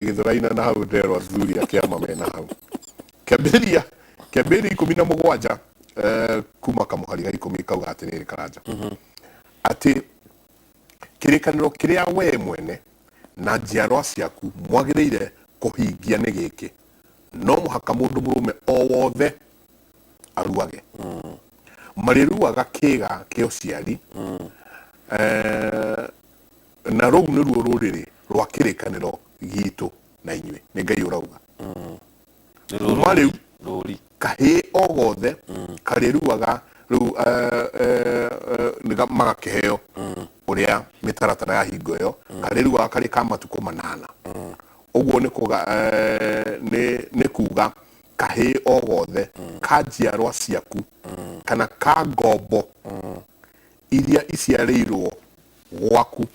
githuraina na hau ndero athuri akiama mena hau kiambiria 17 kuma kamuhari ga 10 kauga atiriri karanja ati kirikaniro kiria we mwene na njiarwa ciaku mwagiriire kuhingia ni giki no muhaka mundu murume o wothe aruage mariruaga kiga kio ciari na rou niruo ruriri rwa kirikaniro gitu na inywe ni Ngai urauga ruri kahi o gothe kariruaga riu niga magakiheo uria mitaratara ya hingo yo kariruaga kari ka matuko 8 uguo ni kuga ni kuga kahi o gothe ka njiarwa ciaku kana ka ngombo iria iciarirwo gwaku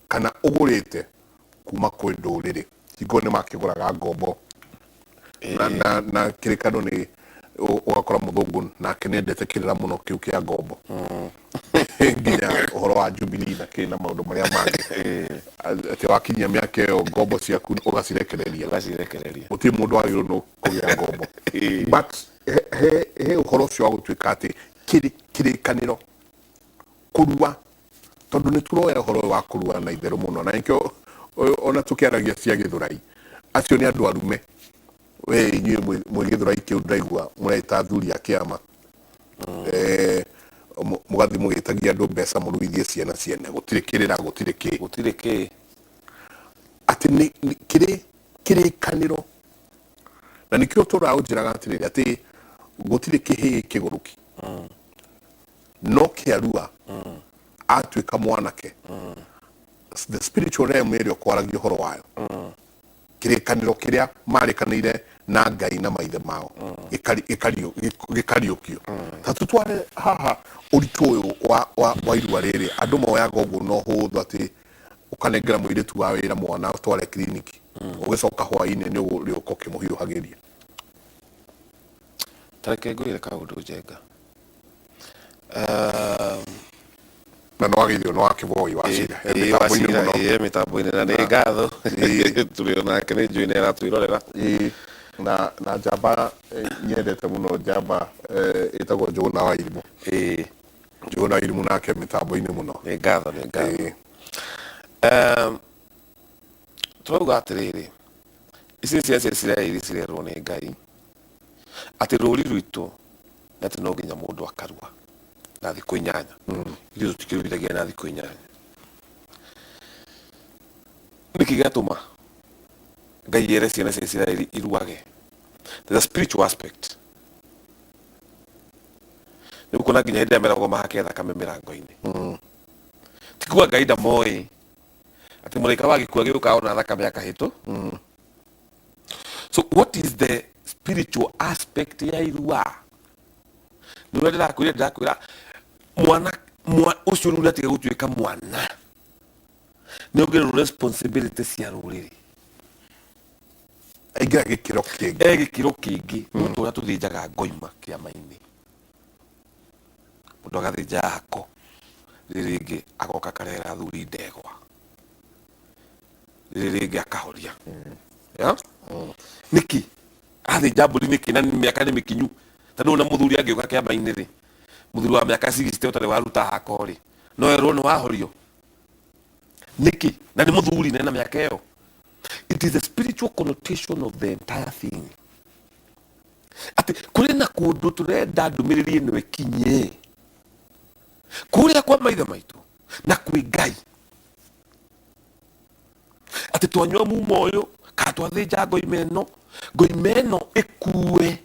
kana ugurite kuma kwi nduriri hingo ni makiguraga ngombo na kirikano ni ugakora muthungu nake nendete kirira muno kiu kia ngombo nginya uhoro wa Jubilee na kina maundu maria mangi ati wakinyia miaka iyo ngombo ciaku ugacirekereria uti mundu agirwo no kugia ngombo but he uhoro cio gutwika ati kirikaniro kurua tondu ni turoya uhoro wa kurua na itheru muno na nikio ona tukiaragia cia githurai acio ni andu arume we inyuĩ mwĩ gĩthurai kĩu ndaigua mũreta athuri a kĩama mũgathi mũgĩtagia andũ mbeca mũruithie ciana ciene gũtirĩ kĩrĩra gũtirĩ kĩ atĩ nĩ kĩrĩkanĩro na nĩkĩo tũraũnjĩraga atĩrĩrĩ atĩ gũtirĩ kĩhĩ kĩgũrũki no kĩarua atuĩka mwanake the spiritual realm ĩrĩa ũkwaragia ũhoro wayo kirikaniro kiria marikanire na Ngai na maithe mao gikariukio tatu tware haha uritu uyu wa irua riri andu moyaga uguo no huthu ati ukanengera muiritu wa wira mwana tware kliniki ugicoka hwaini ni uriuko kimuhiuhagiria tareke ngwire kaundu njenga na no agithio no akivoi wa cira mitambo-ini na ni ngatho turiona ke ni njui ni aratwirorera na njamba nyendete muno njamba itagwo Njũgũna wa Irimũ Njũgũna wa Irimũ nake mitambo-ini muno ni ngatho turauga atiriri ici cia Isiraeli cirerwo ni Ngai ati rũri rwitũ ati no nginya mundu akarua na thikũ 8 irio tutikĩruithagia na thikũ 8 nĩkĩ gĩatũma Ngai ere ciana cia Isiraeli iruage. There's a spiritual aspect. Nĩgũkona nginya hĩndĩ ĩrĩa meragwo mahake thakame mĩrango-inĩ tikuga Ngai ndamoĩ atĩ mũraika wa gĩkuũ agĩũka ona thakame akahĩtũ. So what is the spiritual aspect ya irua? Nĩwe ndĩrakwĩra mwana ucio rũrĩa atiga gũtuĩka mwana nĩ ongererwo responsibility cia rũrĩrĩ aingĩra gĩkĩro kĩngĩ mũndũ ũrĩa tũthĩnjaga ngoima kĩama-inĩ mũndũ agathĩnja hako rĩrĩ rĩngĩ agoka akarehera athuri ndegwa rĩrĩ rĩngĩ akahoria nĩkĩ athĩnja mbũri nĩkĩ na mĩaka nĩ mĩkinyu tondũ na mũthuri angĩũka kĩama-inĩ rĩ muthuri wa miaka 60 ũtarĩ waruta hako rĩ no erwo nĩ wahorio nĩkĩ na nĩ muthuri na miaka ĩyo. It is the spiritual connotation of the entire thing. Ati kũrĩ na kũndũ tũrenda ndũmĩrĩri ĩno ĩkinye kũrĩa kwa maithe maitũ na kwĩ Ngai ati twanyua muma ũyũ kana twathĩnja ngoima ĩno ĩkue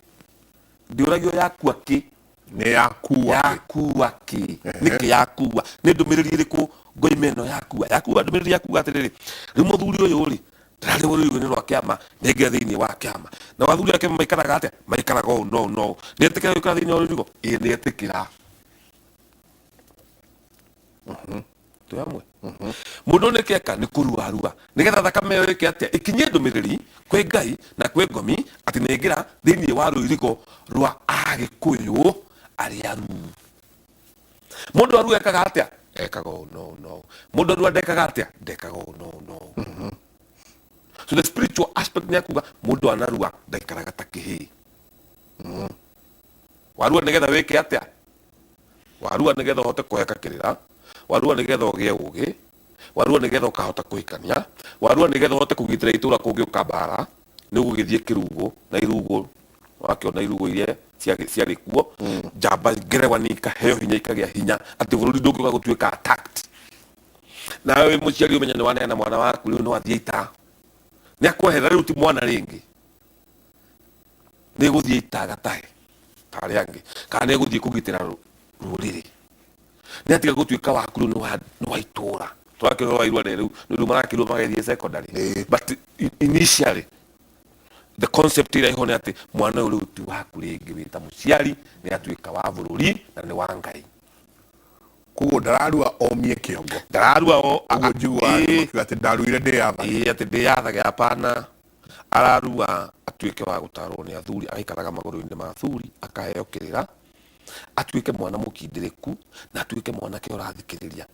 ndiũragio yakua kĩ ni yakua ki niki yakua ni ndumiriri iriku ngoima ino yakua ndumiriri yakuga atiriri ri muthuri uyu ri ndarari ruriu ni rwa kiama ninge thiini wa kiama na wathuri ake maikaraga atia maikaraga no ni etikira gukira thiini wa rurigo ni etikira tuyamwe mundu ni kieka ni kurua nigetha thakame yo iki atia ikinye ndumiriri kwi Ngai na kwi ngomi ati ningira thiini wa rurigo rwa agikuyu ariaru mundu aru ekaga atia ekaga no mundu aru ndekaga atia ndekaga no So the spiritual aspect ni akuga mundu anarua ndaikaraga ta kihi. Warua nigetha wike atia, warua nigetha uhote kuheka kirira, warua nigetha ugie ugi, warua nigetha ukahota kuhikania, warua nigetha uhote kugitira itura kungi ukambara ni ugithie kirugo na irugo wakiona irugo iria ciarĩ kuo njamba ngerewa nĩ ikaheo hinya ikagĩa hinya atĩ bũrũri ndũngĩũka gũtuĩka attacked. Nawe wĩ mũciari ũmenya nĩ waneana mwana waku rĩu no athiĩ ita, nĩ akwehera rĩu ti mwana rĩngĩ, nĩ gũthiĩ ita gatahe ta arĩa angĩ, kana nĩ gũthiĩ kũgitĩra rũrĩrĩ, nĩ atiga gũtuĩka waku rĩu nĩ wa itũũra. Tũrakĩrwo wa irua rĩu nĩ marakĩrwo magethie secondary, but initially the concept ira iho nĩ atĩ mwana ũyũ rĩu ti waku rĩngĩ wĩ ta mũciari, nĩ atuĩka wa bũrũri na nĩ wa Ngai. Koguo ndararua omie kĩongo, ndararua o atĩ ndaruire ndĩyathage, atĩ ndĩyathage, hapana. Ararua atuĩke wa gũtarwo nĩ athuri, agaikaraga magũrũ-inĩ ma athuri, akaheo kĩrĩra, atuĩke mwana mũkindĩrĩku na atuĩke mwanake ũrathikĩrĩria,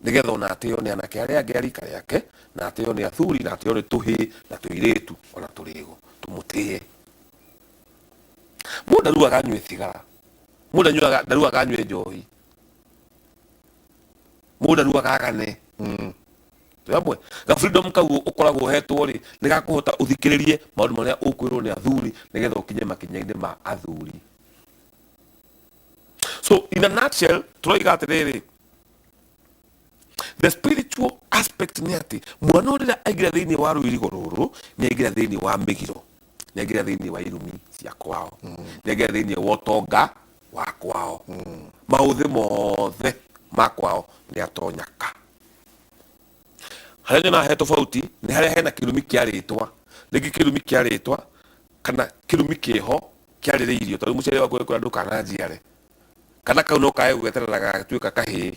nigetha ona atĩo nĩ anake arĩa angĩ a rika rĩake, na atĩo nĩ athuri, na atĩo nĩ tũhĩĩ na tũirĩtu ona tũrĩgo, tũmũtĩe. Mũndũ ndaruaga anyue thigara, mũndũ ndaruaga anyue njohi, mũndũ ndaruaga agane. Twamwe ga freedom kau ũkoragwo ũhetwo rĩ nĩ gakũhota ũthikĩrĩrie maũndũ marĩa ũkwĩrwo nĩ athuri nigetha ũkinye makinya-inĩ ma athuri. So in a nutshell tũroiga atĩrĩrĩ, the spiritual aspect nĩ atĩ mwana ũrĩa aingĩra thĩinĩ wa rũirigo rũrũ nĩ aingĩra thĩinĩ wa mĩgiro, nĩ aingĩra thĩinĩ wa irumi cia kwao, nĩ aingĩra thĩinĩ wa ũtonga wa kwao, maũthĩ mothe ma kwao nĩ atonyaka. Harĩa nyona he tofauti nĩ harĩa hena kĩrumi kĩa rĩtwa, rĩngĩ kĩrumi kĩa rĩtwa kana kĩrumi kĩho kĩarĩrĩirio, tondũ mũciari waku ekũra ndũkananjiare, kana kau no kae gũgeterera gagatuĩka kahĩĩ,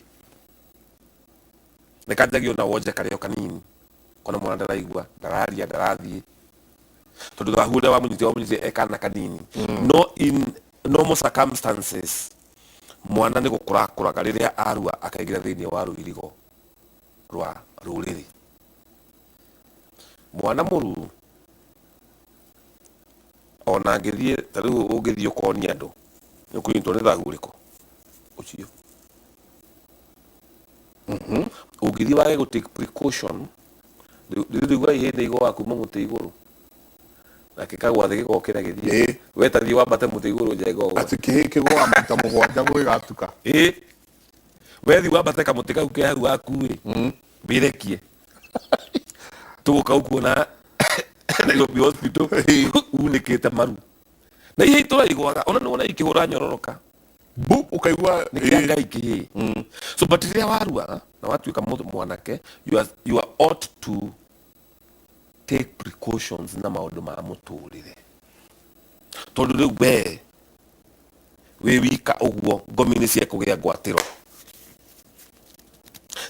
nĩ kanjagio na wonje karĩo kanini, kona mwana ndaraigua, ndararia, ndarathiĩ, tondũ gahu ũrĩa wamũnyitire ekana kanini. No in normal circumstances mwana nĩ gũkũra akũraga rĩrĩa arua akaingĩra thĩinĩ wa rũirigo rwa rũrĩrĩ. Mwana mũruru ona angĩthiĩ, ta rĩu ũngĩthiĩ ũkonia andũ nĩ ũkũnyitwo nĩ thahu ũrĩkũ ũcio. Ũngĩthiĩ wage gũ take precaution, rĩu ihĩndĩ igwa kuma mũtĩ igũrũ nake kagwa thĩ gĩgokĩra gĩthiĩ, wetathiĩ wambate mũtĩ igũrũ njenga ũguo atĩ kĩhĩ kĩgwa maita mũgwanja gwĩgatuka, wethi wambate kamũtĩ kau ke hau waku mbĩrekie tũgũka ũkuona Nairobi hospital unĩkĩte maru na ihe itũraigwaga ona nĩwona ikĩhũra nyororoka ũkaigua nĩ kĩa Ngai kĩhĩ. So but rĩrĩa warua na watuĩka mwanake, you are ought to take precautions na maũndũ ma mũtũrĩre, tondũ rĩu we wĩ wika ũguo ngomi nĩ ciekũgĩa ngwatĩro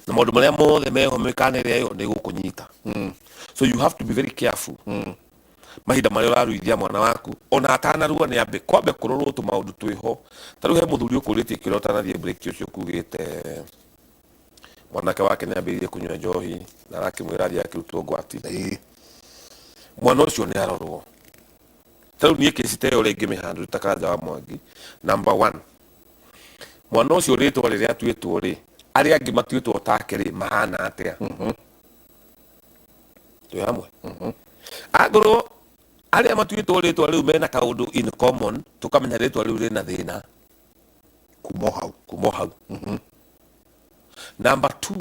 na maũndũ marĩa mothe meho mĩkana ĩrĩa ĩyo nĩ gũkũnyita. So you have to be very careful mahinda marĩa ũraruithia mwana waku, ona atanarua nĩ ambe kwambe kũrorwo tũmaũndũ twĩho. Ta rĩu he mũthuri ũkũrĩtie kĩrĩa ũtanathiĩ break ũcio kugĩte mwanake wake nĩ ambĩrĩirie kũnyua njohi na arakĩmwĩra athiĩ akĩrutwo ngwati. Mwana ũcio nĩ arorwo. Ta rĩu niĩ kĩci ta ĩyo rĩngĩ mĩhandũ ta Karanja wa Mwangi, number one, mwana ũcio rĩtwa rĩrĩa atuĩtwo rĩ, arĩa angĩ matuĩtwo take rĩ mahana atĩa? Twĩ hamwe? Angorwo arĩa matuĩtwo rĩtwa rĩu mena kaũndũ in common, tũkamenya rĩtwa rĩu rĩna thĩna kumo hau. Number two,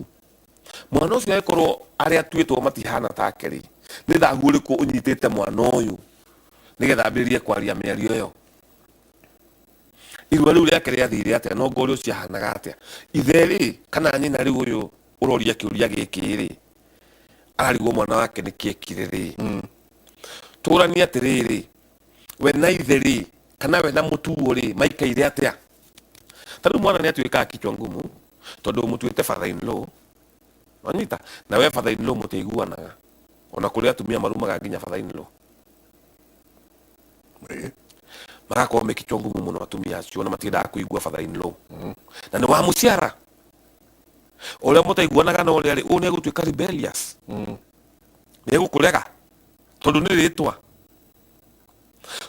mwana ũcio angĩkorwo arĩa atuĩtwo matihana take rĩ, nĩ thahu ũrĩkũ ũnyitĩte mwana ũyũ nĩgetha ambĩrĩrie kwaria mĩario ĩyo? Irua rĩu rĩake rĩathire atĩa, no ngori ũcio ahanaga atĩa? Ithe rĩ kana nyina rĩu ũyũ ũroria kĩũria gĩkĩ rĩ ararigwo mwana wake nĩ kĩekire rĩ? Tũrania atĩrĩrĩ, we na ithe rĩ kana we na mũtuo rĩ maikaire atĩa? Ta rĩu mwana nĩ atuĩkaga kichwa ngumu tondũ mũtuĩte father in law, wanyita na we father in law mũtĩiguanaga, ona kũrĩ atumia marumaga nginya father in law magakorwo me kichwa ngumu mũno atumia acio na matiendaga kũigua father in law. Na nĩ wa mũciara ũrĩa mũtaiguanaga na ũrĩa rĩ, ũũ nĩ egũtuĩka rebellious, nĩ egũkũrega tondu ni ritwa.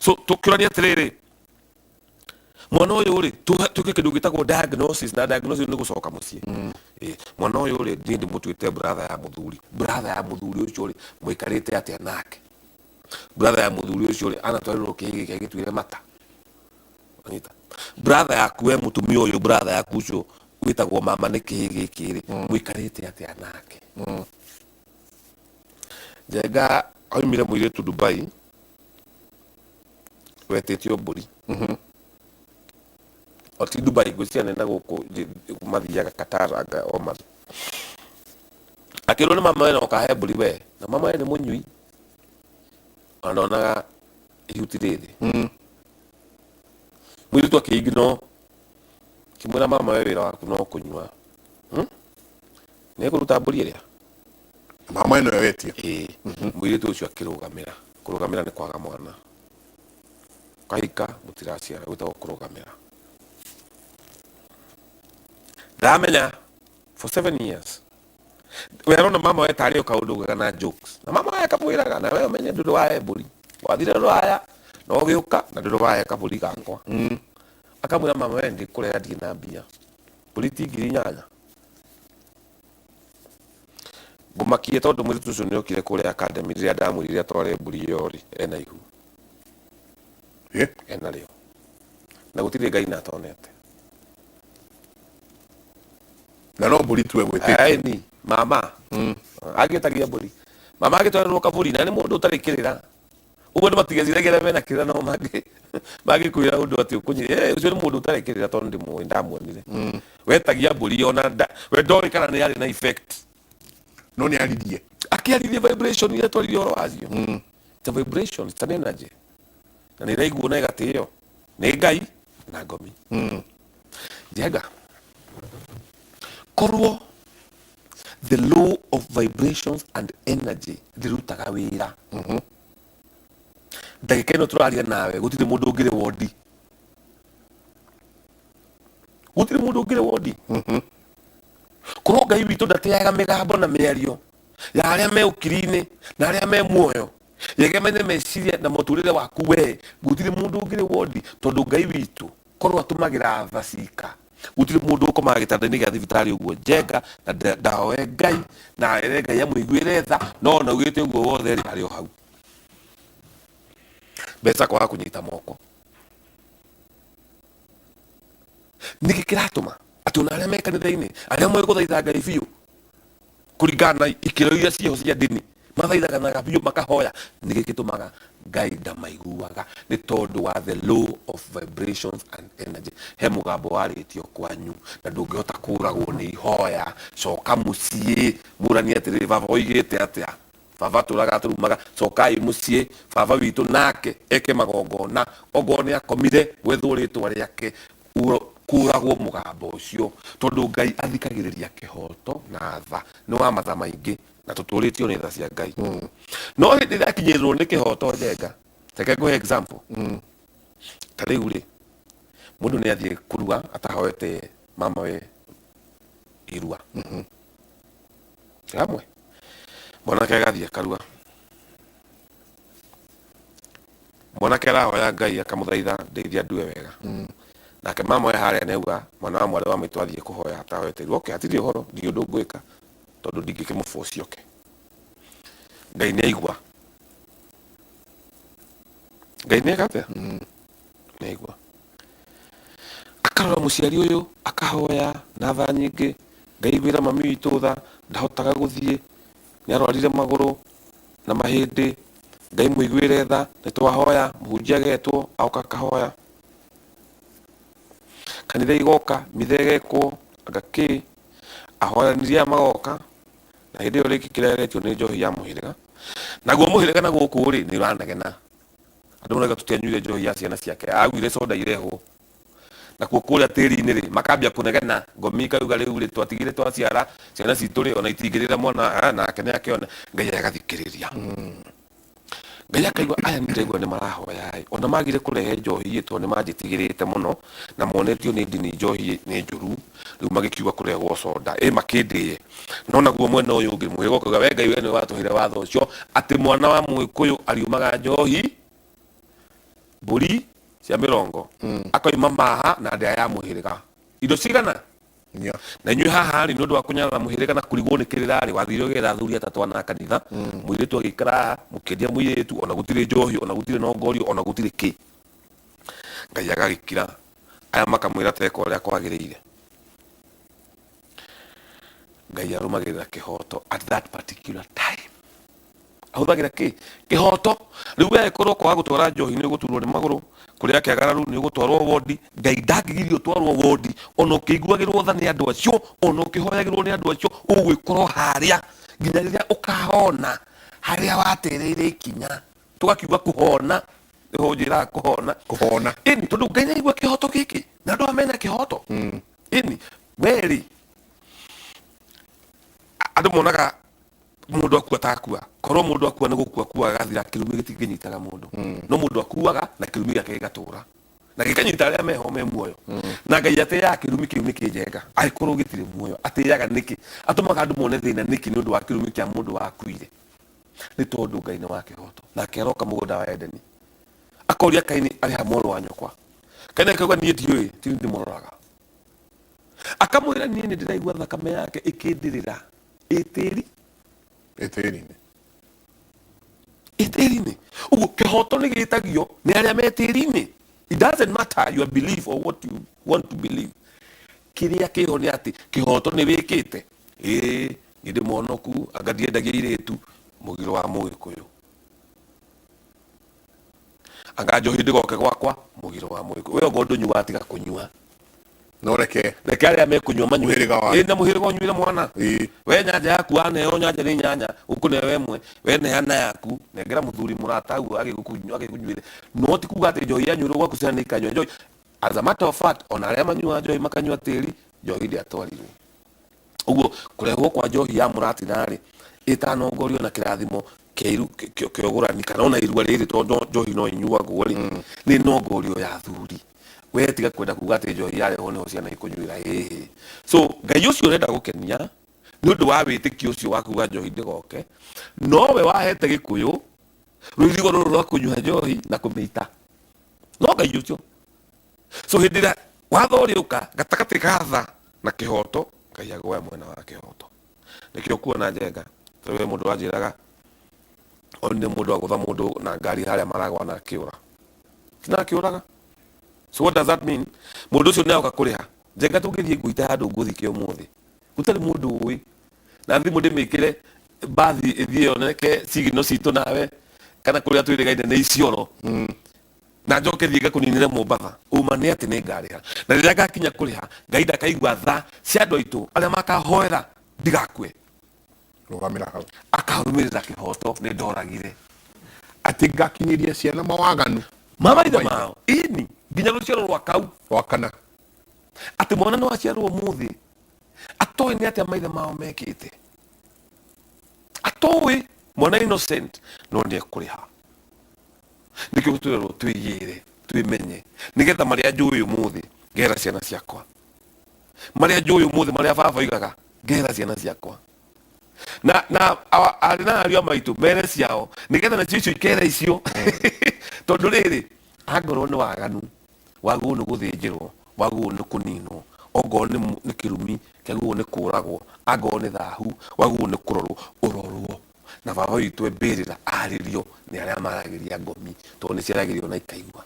So tukirania atiriri, mwana uyu ri tuke kindu gitagwo diagnosis, na diagnosis ni gucoka mucii. Mwana uyu ri ndi mutuite brother ya muthuri ucio ri muikarite atia nake. Brother ya muthuri ucio ri anatwarirwo kihigi kia gitwire mata. Anita brother yaku we mutumia uyu brother yaku ucio witagwo mama ni kihigi kiri muikarite atia nake. Njenga oimire muiritu Dubai wetitio mburi. Oti Dubai gwiciana nenda guku mathiaga Qatar anga Oman. Akirwo ni mama we no kahe mburi we, na mama we ni munyui, anonaga ihuti rithi. Muiritu akigino kimwira mama we wira waku no kunyua. Ni kuruta mburi iria mama eno yetio. Muiritu ucio akirugamira. Kurugamira ni kwaga mwana. Kahika mutiraciara witagwo kurugamira. Ndamenya for 7 years. We arona mama we tari ukaundu kana jokes. Na mama we akamwiraga na we umenye ndu wae mburi. Wathire rwaya no giuka na ndu wae kaburi gakwa. Akamwira mama we ndi kurera ndi na mbia. Mburi ti 8,000. Ngumakie tondu mwiritu ucio ni okire kuria academy ria ndamwirire atware mburi yori ena ihu. Ena rio. Na gutire Ngai na atonete. Na no mburi tu egwite. Ni mama. Agitagia mburi. Mama agitwarwo kaburi na ni mundu utarikirira. Uguo ni matigeciragira mena kira no magi kwira undu ati ukunyire ucio ni mundu utarikirira tondu ndi mu ndamuonire. Wetagia mburi ona we ndori kana ni ari na effect. No ni arithie. Akiarithia vibration ile twari oro acio. The vibration, it's an energy. Na ni raiguo na igatio. Ni Ngai na ngomi. Jega. Korwo the law of vibrations and energy dirutaga wira. Ndagika ino turaria nawe gutire mundu ungire wodi. Gutire mundu ungire wodi. Korwo Ngai witu ndateaga migambo na miario ya aria me ukirine na aria me muoyo yegemene meciria na muturire waku we gutire mundu ungire wodi tondu Ngai witu korwo atumagira thacika gutire mundu ukomaga gitanda-ini gia thibitari uguo Njenga na ndahoe Ngai na ere Ngai amuiguire tha no na ugite uguo wothe ri ari o hau mbeca kwaga kunyita moko niki kiratuma ati ona aria me kanitha-ini aria mwe guthaitha Ngai biu kuringana na ikiro iria cio cia ndini mathaithanaga biu makahoya niki gitumaga Ngai ndamaiguaga ni tondu wa the law of vibrations and energy. He mugambo waritio kwanyu na ndungihota kuragwo ni ihoya coka mucii murani atiri baba oigite atia baba turaga turumaga cokai mucii baba witu nake eke magongona ogone akomire gwethwo ritwa riake kuragwo mugambo ucio tondu Ngai athikagiriria kihoto na tha ni wa matha maingi na tuturitio ni tha cia Ngai. No hindi ria kinyirwo ni kihoto Njenga teke nguhe example. Tariu ri mundu ni athie kuruga atahoete mama we irua kamwe mwanake agathie karuga mwanake arahoya Ngai akamuthaitha ndeithia ndue wega nake mama we haria neuga mwana wa mwari wa maitu athie kuhoya atahoete irua okay atiri horo ndi undu ngwika tondu ndingikimuforce oke Ngai ni aigua Ngai ni akatia ni aigua akarora muciari uyu akahoya na tha nyingi Ngai gwira mami witu tha ndahotaga guthie ni arwarire maguru na mahindi Ngai muiguire tha nitwahoya muhunjia agetwo auka kahoya kanitha igoka mithegekwo agaki ahoyaniria magoka na hindi iyo riki kireretio ni njohi ya muhiriga naguo muhiriga na guku ri ni uranegena andu moraga tutianyuire njohi ya ciana ciake aguire soda irehwo na kuria tiri-ini ri makambia kunegena ngomi kauga riu ri twatigire twaciara ciana citu ri ona itingirira mwana nake ni akiona Ngai agathikiriria Ngai akaigua aya ndirigua nĩ marahoya ĩ, ona magire kũrehe njohi ĩ, tondũ nĩ manjĩtigĩrĩte mũno na monetio nĩ ndini njohi nĩ njũru, rĩu magĩkiuga kũrehwo soda ĩ makĩndĩye. No naguo mwena ũyũ ũngĩ mũhĩrĩga ũkauga we Ngai we nĩwe watũheire watho ũcio atĩ mwana wa Mũgĩkũyũ ariumaga njohi mbũri cia mĩrongo akoima maha na ndĩa ya mũhĩrĩga indo cigana na inyuĩ haha rĩ nĩ ũndũ wa kũnyarara mũhĩrĩga na kũrigwo nĩ kĩrĩra rĩ wathire ũgetha athuri atatũ ana kanitha mũirĩtu agĩikara haha mũkĩendia mũirĩtu ona gũtirĩ njohi ona gũtirĩ na ongorio ona gũtirĩ kĩ. Ngai agagĩkira aya makamwĩra teka ũrĩa kwagĩrĩire. Ngai arũmagĩrĩra kĩhoto at that particular time. Ahũthagĩra kĩ kĩhoto. Rĩu we angĩkorwo kwaga gũtwara njohi nĩ ũgũturwo nĩ magũrũ, kũrĩa kĩagararu nĩ ũgũtwarwo wondi, Ngai ndangĩgirio ũtwarwo wondi ona ũkĩiguagĩrwo tha nĩ andũ acio ona ũkĩhoyagĩrwo nĩ andũ acio ũgwĩkorwo harĩa nginya rĩrĩa ũkahona harĩa watĩrĩire ikinya. Tũgakiuga kũhona nĩho njĩraga kũhona ĩni tondũ Ngai nĩ aigua kĩhoto gĩkĩ na andũ aya mena kĩhoto ĩni werĩ andũ monaga mũndũ akua takua korwo mũndũ akua nĩ gũkua kuaga gathira kĩrumi gĩtingĩnyitaga mũndũ no mũndũ akuaga na kĩrumi gĩake gĩgatũra na gĩkanyita arĩa meho me muoyo na Ngai atĩaga kĩrumi kĩu nĩ kĩnjenga angĩkorwo gĩtirĩ muoyo atĩaga nĩkĩ atũmaga andũ mone thĩna nĩkĩ nĩ ũndũ wa kĩrumi kĩa mũndũ wakuire nĩ tondũ Ngai nĩ wa kĩhoto nake aroka mũgũnda wa Edeni akoria Kaini arĩ ha mũrũ wa nyũkwa Kaini akauga niĩ ndiũĩ tini ndĩmũroraga akamwĩra niĩ nĩ ndĩraigua thakame yake ĩkĩndirĩra ĩtĩri-inĩ ũguo kĩhoto nĩ gĩtagio nĩ arĩa me tĩri-inĩ. It doesn't matter your belief or what you want to believe. Kĩrĩa kĩho nĩ atĩ kĩhoto nĩ wĩkĩte nĩ ndĩ mũhonoku anga ndiendagia irĩtu mũgiro wa Mũgĩkũyũ anga njohi ndĩgoke gwakwa mũgiro wa Mũgĩkũyũ we ũgo ndũnyua watiga kũnyua no reke arĩa mekũnyua manyue na mũhĩrĩga ũnyuire mwana we nyanja yaku waneo nyanja nĩ nyanya ũkũneo wemwe we neana yaku nengera mũthuri mũrata ũguo agĩkũnyuire no ti kuga atĩ njohi yanyuĩrwo gwaku ciana nĩ ikanyua njohi. As a matter of fact ona arĩa manyuaga njohi makanyua tĩri njohi ndĩatwarirwo. Ũguo kũrehwo kwa njohi ya mũratina-rĩ ĩtanongorio na kĩrathimo kĩogũrani kana ona irua rĩrĩ tondũ njohi no inyuagwo-rĩ nĩ nongorio ya athuri. We tiga kwenda kuga atĩ njohi yarehwo nĩho ciana ikũnyuĩra so Ngai ũcio ũrenda gũkenia nĩ ũndũ wa wĩtĩkio ũcio wa kuga njohi ndĩgoke nowe wahete Gĩkũyũ rũirigo rũrũ rwa kũnyua njohi na kũmĩita no Ngai ũcio. So hĩndĩ ĩrĩa watho ũrĩũka gatagatĩ ga tha na kĩhoto Ngai agwoya mwena wa kĩhoto. Nĩkĩo kuona njenga tondũ we mũndũ wanjĩraga onire mũndũ agũtha mũndũ na ngari harĩa maragwa na akĩũra tina akĩũraga. So what does that mean? Mũndũ ũcio nĩ agoka kũrĩha njenga tũngĩthiĩ ngũita handũ ngũthike ũmũthĩ gũtarĩ mũndũ ũĩ na thimũ ndĩmĩkĩre bathi ĩthiĩ yoneke sigino citũ nawe kana kũrĩa twĩrĩgaine nĩ icioro na njoke thiĩ ngakũninĩre Mũmbatha uma nĩ atĩ nĩ ngarĩha na rĩrĩa ngakinya kũrĩha Ngai ndakaigua tha cia andũ aitũ arĩa makahoera ndigakue akarũmĩrĩra kĩhoto nĩ ndoragire atĩ ngakinyĩria ciana mawaganu maithe mao ini nginya rũciaro rwa kau wa kana atĩ mwana nĩ waciarwo mũthĩ atoĩ nĩ atĩa maithe mao mekĩte atoĩ mwana innocent no nĩ ekũrĩha. Nĩkĩo twĩrwo twĩgĩre twĩmenye nĩgetha marĩa njũĩ ũmũthĩ ngera ciana ciakwa marĩa njũĩ ũmũthĩ marĩa baba oigaga ngera ciana ciakwa na arĩ na ariũ a maitũ mere ciao nĩgetha nacio icio ikera icio tondũ rĩrĩ angorwo nĩ waganu wagũrwo nĩ gũthĩnjĩrwo wagũrwo nĩ kũninwo ongorwo nĩ kĩrumi kĩagũrwo nĩ kũragwo angorwo nĩ thahu wagũrwo nĩ kũrorwo ũrorwo na baba witũ mbĩrĩra arĩrio nĩ arĩa maragĩria ngomi tondũ nĩ ciaragĩrio na ikaigua.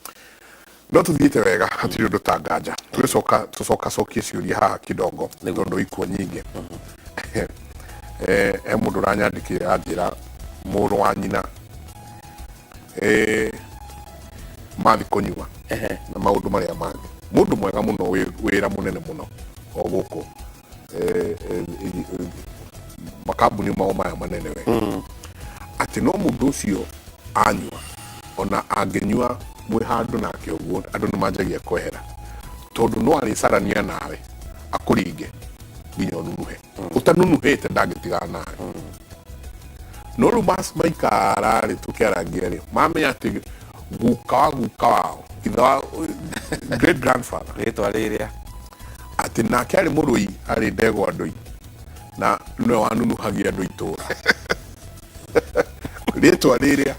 No tuthiĩte wega hatirĩ ũndũ ta nganja tũcokie ciũria haha kidogo tondũ ikuo nyingĩ. Mũndũ ũranyandĩkĩra anjĩra mũrũ wa nyina mathi kũnyua na maũndũ marĩa mangĩ mũndũ mwega mũno wĩra mũnene mũno o gũkũ makambuni mao maya manene we atĩ no mũndũ ũcio anyua ona angĩnyua mwĩ handũ nake ũguo andũ nĩ manjagia kwehera tondũ no arĩcarania nawe akũringe nginya ũnunuhe ũtanunuhĩte ndangĩtigana nawe no rĩu maikara rĩ tũkĩarangia rĩ mamenya atĩ guka wao ithe wa great grandfather rĩtwa rĩrĩa atĩ nake arĩ mũrũi arĩ ndegwa ndũi na nĩwe wanunuhagia andũ itũra rĩtwa rĩrĩa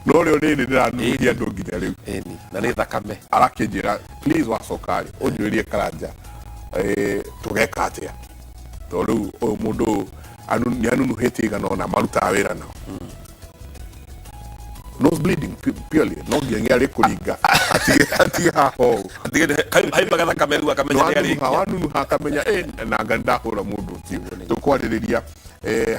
no rĩo rĩrĩ rĩranunuhia andũ nginya rĩu na nĩ thakame arakĩnjĩra please Wacoka rĩ ũnjũrie Karanja tũgeka atĩa tondũ rĩu ũyũ mũndũ nĩanunuhĩtie igana ũna marutaga wĩra nao nose bleeding purely no nginya arĩ kũringa atige haho haimaga thakame rĩu akamenya nĩ arĩkia wanunuha akamenya nanga ndahũra mũndũ ũcio tũkwarĩrĩria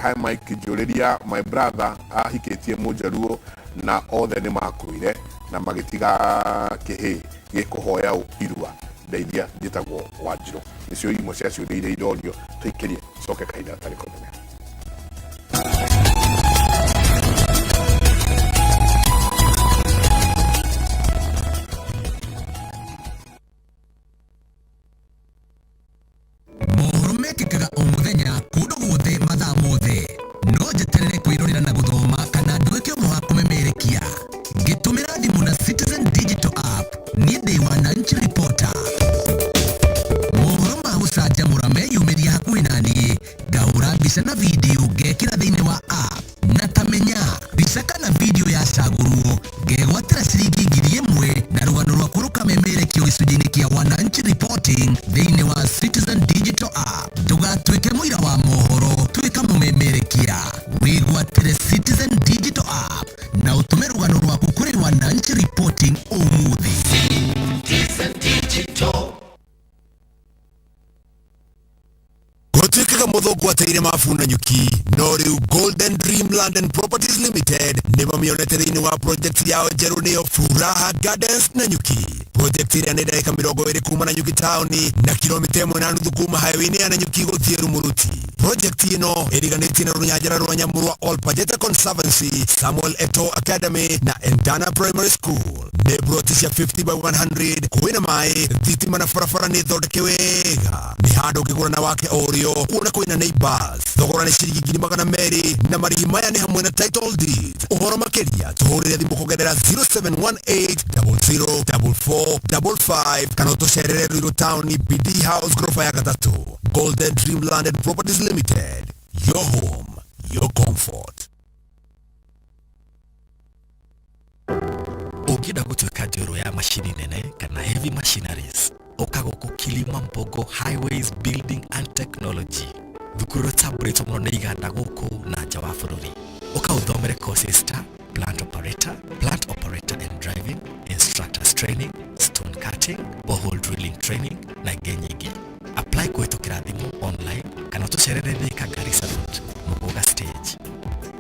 hi Mike njũrĩria my brother ahikĩtie mũnjaruo na othe nĩ makuire na magĩtiga kĩhĩ gĩkũhoya irua ndeithia njĩtagwo Wanjirũ nĩcio imwe cia ciũria iria irorio tũikĩrie coke kahinda gatarĩ kũnene. mohoro mekĩkaga o mũthenya kũndũ guothe mathaa mothe no njeterere kwĩrorera na gũthoma kana nduĩke ũmwe wa kũmemerekia ngĩtũmĩra thimũ na Citizen Digital App niĩ ndĩ Wananchi Reporter mohoro ma gũcanjamũra meyumĩria hakuhĩ na niĩ ngahũra mbica na video ngekĩra thĩinĩ wa app na tamenya mbica kana video yacagũrwo ngegwatĩra ciringi 1,000 na rũgano rwakwa rũkamemerekio gĩcunjĩ-inĩ kĩa Wananchi Reporting thĩinĩ wa Citizen Digital App ndũgatuĩke mũira wa mohoro tuĩka mũmemerekia wĩgwatĩre Citizen Digital App na ũtũme rũgano rwaku kũrĩ Wananchi Reporting ũmũthĩ. Citizen Digital gũtuĩkaga mũthũngũ ateire mabuna nyuki no rĩu Golden Dream Land and Properties Limited nĩ mamĩonete thĩinĩ wa project yao njerũ nĩyo Furaha Gardens na Nyuki. Project ĩrĩa nĩ ndagĩka 20 kuma na Nyuki taũni na kilomita 1.5 kuma highway-inĩ ya Nanyuki gũthiĩ Rumuruti. Project ĩno ĩriganĩtie na rũnyanjara rwa Nyamũ rwa Olpajeta Conservancy, Samuel Eto'o Academy na Endana Primary School. Nĩ broti cia 50/100 kwĩna maĩ thitima na barabara nĩ thondeke wega. Nĩ handũ ũngĩgũra na wake ũrĩo kuona kwĩna neighbors. Thogora nĩ ciringi 200 na marĩhi maya nĩ hamwe na title deed. Ũhoro makĩria tũhũrĩre thimũ kũgerera 0718004455 kana ũtũcerere Ruiru Town BD House ghorofa ya 3. Golden Dream Land and Properties Limited, your home, your comfort. Ũngĩenda gũtuĩka njũrũ ya macini nene kana heavy machineries ũkagũkũ Kilimambogo Highways Building and Technology thukuru rũtambũrĩtwo mũno nĩ iganda gũkũ na nja wa bũrũri ũkaũthomere courses ta plant operator and driving, instructors training, stone cutting, borehole drilling training na ingĩ nyingĩ. Apply kũhĩtũkĩra thimũ online kana ũtũcerere Thika Garissa Road Muguga Stage.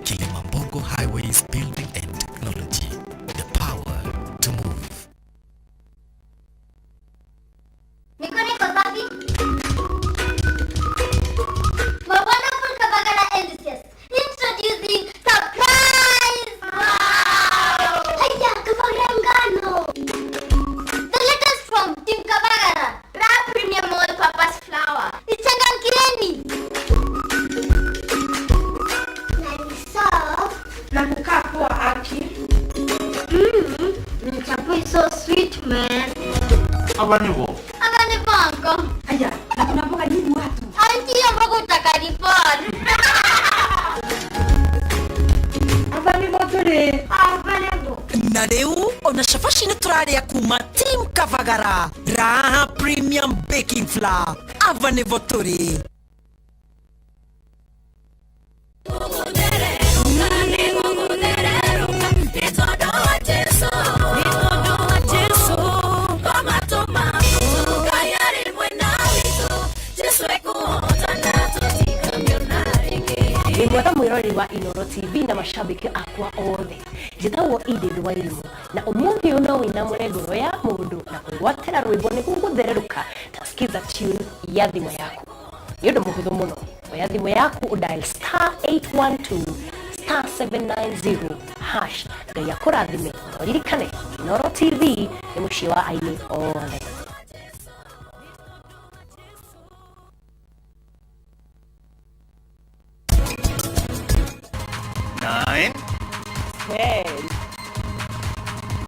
Kilimambogo Highways Building and Technology, the power to move. Niko papi. My wonderful Kabagala NCS introducing surprise! Wow! Hiya, Kabagala Ngano! The latest from Team Kabagala, Raw Premium All Purpose Flour. It's a Kieni. Nice soft. Nakukaa poa aki. The chapo is so sweet, man. Abanivo. Abanivo. Aya, na kuna mboga nyingi watu. Auntie ya mboga utakaripon. Abanivo tuli. Abanivo. Na rĩu ona cabaci nĩ tũrarĩa kuma Team Kavagara Raha Premium Baking Flour ava nĩvo tũrĩ. Mwega mwirori wa Inooro TV na mashabiki akwa othe njĩtagwo Edith Wairimu na ũmũthĩ ũno wĩna mũrengero ya mũndũ na kwĩgwatĩra rwĩmbo nĩguo gũthererũka ta skiza tune ya thimũ yaku nĩ ũndũ mũhũthũ mũno oya thimũ yaku ũdial *812*790# Ngai akũrathime na ũririkane Inooro TV nĩ mũciĩ wa aini othe.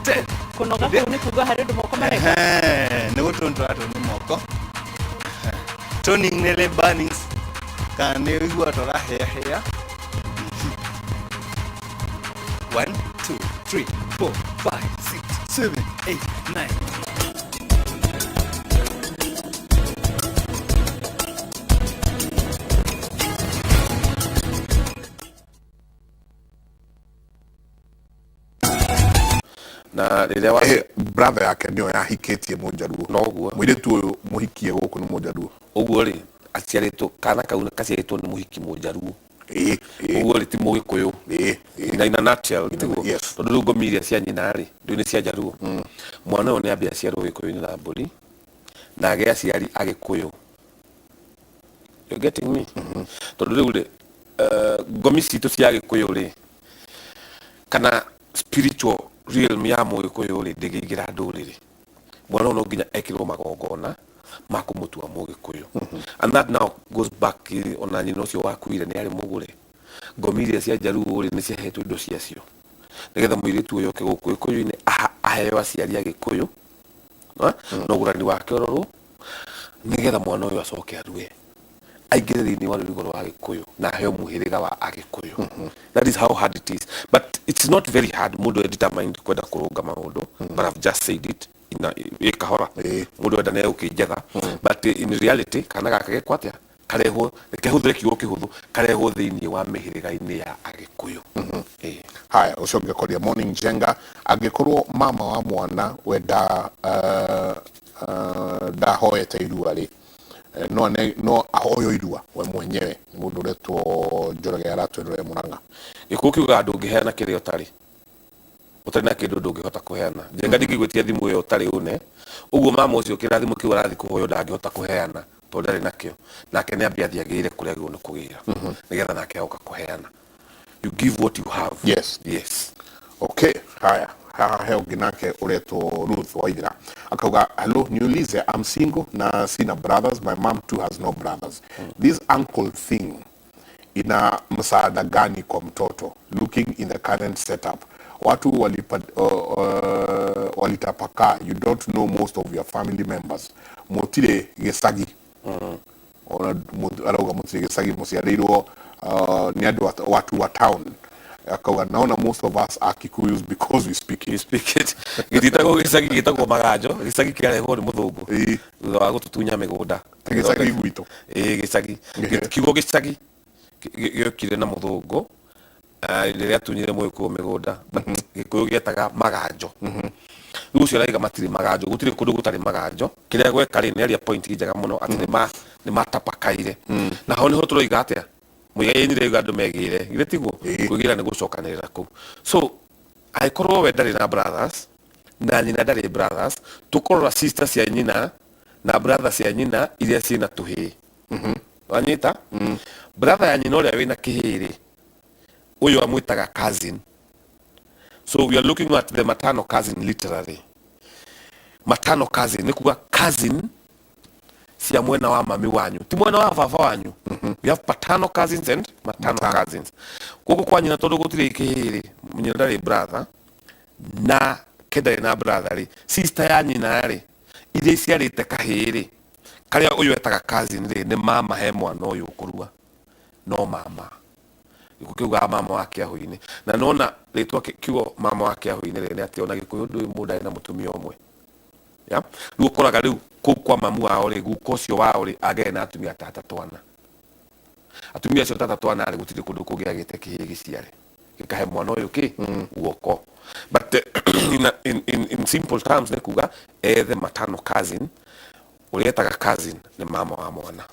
10. kunoga kuu nĩ kuga harĩ ũndũ moko mareka nĩ gũtũntũra tũnĩ moko toning nĩrĩ burnings kana nĩ ũigua tũrahĩahĩa 1 2 3 4 5 6 7 8 9 Na rĩrĩa wa brother yake nĩyo yahikätie mũnjaruo Noguo. mũirĩtu ũyũ mũhikie gũkũ nĩ mũnjaruo ũguo rĩ aciarĩtwo kana kau kaciarĩtwo nĩ mũhiki mũnjaruo ĩĩ ũguo rĩ ti mũgĩkũyũ ĩĩ in a nutshell tiguo yes. tondũ rĩu ngomi iria cia nyina rĩ rĩu nĩ cia njaruo mwana ũyũ nĩ ambia aciarwo gĩkũyũ-inĩ na mbũri na agĩa aciari agĩkũyũ. You getting me? Tondũ rĩu rĩ ngomi citũ cia gĩkũyũ rĩ kana spiritual realm ya mũgĩkũyũ rĩ ndĩngĩingĩra ndũrĩrĩ. Mwana ũyũ no nginya ekĩrwo magongona ma kũmũtua mũgĩkũyũ. And that now goes back ona nyina ũcio wakuire nĩ arĩ mũgũre. Ngomi iria cia njaruo rĩ nĩ ciahetwo indo ciacio nĩgetha mũirĩtu ũyũ oke gũkũ gĩkũyũ-inĩ aheo aciari a gĩkũyũ na ũgũrani wake ũrorwo nĩgetha mwana ũyũ acoke arue aingĩre thĩinĩ wa rũrigo rwa gĩkũyũ na aheo mũhĩrĩga wa agĩkũyũ. That is how hard it is, but it's not very hard. Mũndũ determined kwenda kũrũnga maũndũ, but I've just said it kahora mũndũ enda nĩ ũkĩnjetha, but in reality kana gaka gekwo atĩa karehwo kehũthĩre kiugo kĩhũthũ karehwo thĩinĩ wa mĩhĩrĩga-inĩ ya agĩkũyũ. haya ũcio ũngĩkoria Morning Jenga angĩkorwo mama wa mwana wenda ndahoete irua rĩ no ahoyo irua we mwenyewe mũndũ ũretwo Njoroge aratwĩrĩra Mũrang'a gĩkũyũ kiugaga ndũngĩheana kĩrĩa ũtarĩ na kĩndũ ndũngĩhota kũheana. Njenga ndingĩgwĩtia thimũ ĩyo ũtarĩ une ũguo mama ũcio kĩrathimo kĩu arathiĩ kũhoyo ndangĩhota kũheana tondũ ndarĩ nakĩo nake nĩ ambia athiagĩrĩre kũrĩa agĩrĩirwo nĩ kũgĩra nĩgetha nake agoka kũheana. You give what you have. Yes. Okay, haya haha he ũngĩ nake ũretwo Ruth Waithira akauga hello niulize I'm single na sina brothers, my mom too has no brothers. This uncle thing ina msaada gani kwa mtoto looking in the current setup? Watu walitapakaa, you don't know most of your family members. Mutire gĩcagi arauga mutire gĩcagi mũciarĩirwo nĩ andũ watu wa town. Akauga naona most of us are Kikuyus because we speak it. Gĩtitagwo gĩcagi gĩtagwo Maganjo. Gĩcagi kĩarehwo nĩ mũthũngũ thutha wa gũtutunya mĩgũnda. Gĩcagi gwitũ gĩcagi kiugo gĩcagi gĩokire na mũthũngũ rĩrĩa atunyire mũgĩkũyũ mĩgũnda gĩkũyũ gĩetaga Maganjo. Rĩu ũcio araiga matirĩ Maganjo, gũtirĩ kũndũ gũtarĩ Maganjo. Kĩrĩa gweka rĩ nĩ aria point njega mũno atĩ nĩ matapakaire na ho nĩho tũroiga atĩa mũigai-inĩ rĩu andũ megĩre githĩ tiguo kwĩgira nĩ gũcokanĩrĩra kũu. So angĩkorwo we ndarĩ na brothers na nyina ndarĩ brothers, tũkorora sister cia nyina na brother cia nyina iria ciĩna tũhĩĩ. Wanyita brother ya nyina ũrĩa wĩna kĩhĩĩ ũyũ amwĩtaga cousin. So we are looking at the maternal cousin literally. Maternal cousin nĩ kuga cousin cia mwena wa mami wanyu ti mwena wa baba wanyu. We have paternal cousins and maternal cousins. Gũkũ kwa nyina tondũ gũtirĩ kĩhĩĩ nyina ndarĩ brother na kendarĩ na brother rĩ sister ya nyina rĩ iria ciarĩte kahĩĩ karĩa ũyũ etaga cousin rĩ nĩ mama he mwana ũyũ kũrua no mama gũkiuga mama wa Kĩahũ-inĩ na nona rĩtwa kiugo mama wa Kĩahũ-inĩ rĩ nĩ atĩ ona Gĩkũyũ ndũĩ mũndũ arĩ na mũtumia ũmwe. Rĩu ũkoraga rĩu kũu kwa mamu wao rĩ guka ũcio wao rĩ agĩe na atumia tata twana. Atumia acio tata twana rĩ gũtirĩ kũndũ kũngĩ agĩte kĩhĩĩ gĩciare gĩkahe mwana ũyũ guoko. But in simple terms nĩ kuga the maternal cousin ũrĩa etaga cousin nĩ mama wa mwana.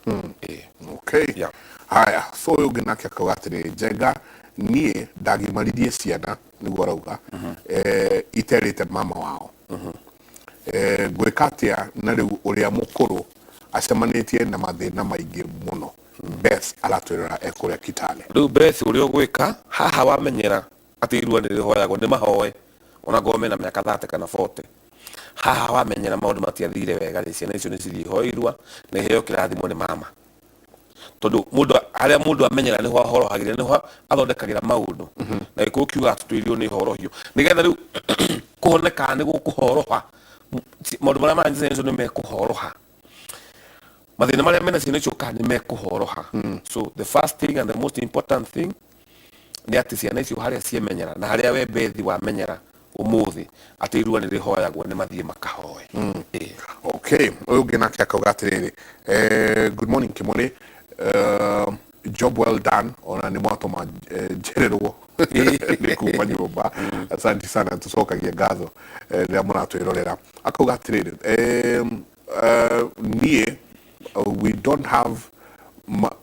Okay. Haya so ũyũ ũngĩ nake akauga atĩrĩ Njenga niĩ ndagimaririe ciana nĩguo arauga iterĩte mama wao. Gwĩka atĩa na rĩu ũrĩa mũkũrũ acemanĩtie na mathĩna maingĩ mũno. Beth aratwĩrĩra ekũrĩa Kitale. Rĩu Beth ũrĩa ũgwĩka haha wamenyera atĩ irua nĩ rĩhoyagwo nĩ mahoe ona ngome na mĩaka 30 kana 40. Haha wamenyera maũndũ matiathire wega rĩ ciana icio nĩ cithiĩ ihoe irua na iheo kĩrathimo nĩ mama. Tondũ harĩa mũndũ amenyera nĩho ahorohagĩria nĩho athondekagĩra maũndũ na Gĩkũyũ kiuga atũtuĩrio nĩ horohio nĩgetha rĩu kuhoneka ni gukuhoroha maundu maria manjire ni mekuhoroha mathina maria mena ciana icio kana ni mekuhoroha. So the first thing and the most important thing ni ati ciana icio haria ciemenyera na haria we bethi wamenyera umuthi ati irua ni rihoyagwo ni mathie makahoe. Okay, uyu nake akauga atiriri, good morning Kimuri, job well done, ona ni mwatoma njererwo ni kuma nyumba, asante sana, tucokagia ngatho ria muratwirorera. Akauga atiriri, nie we don't have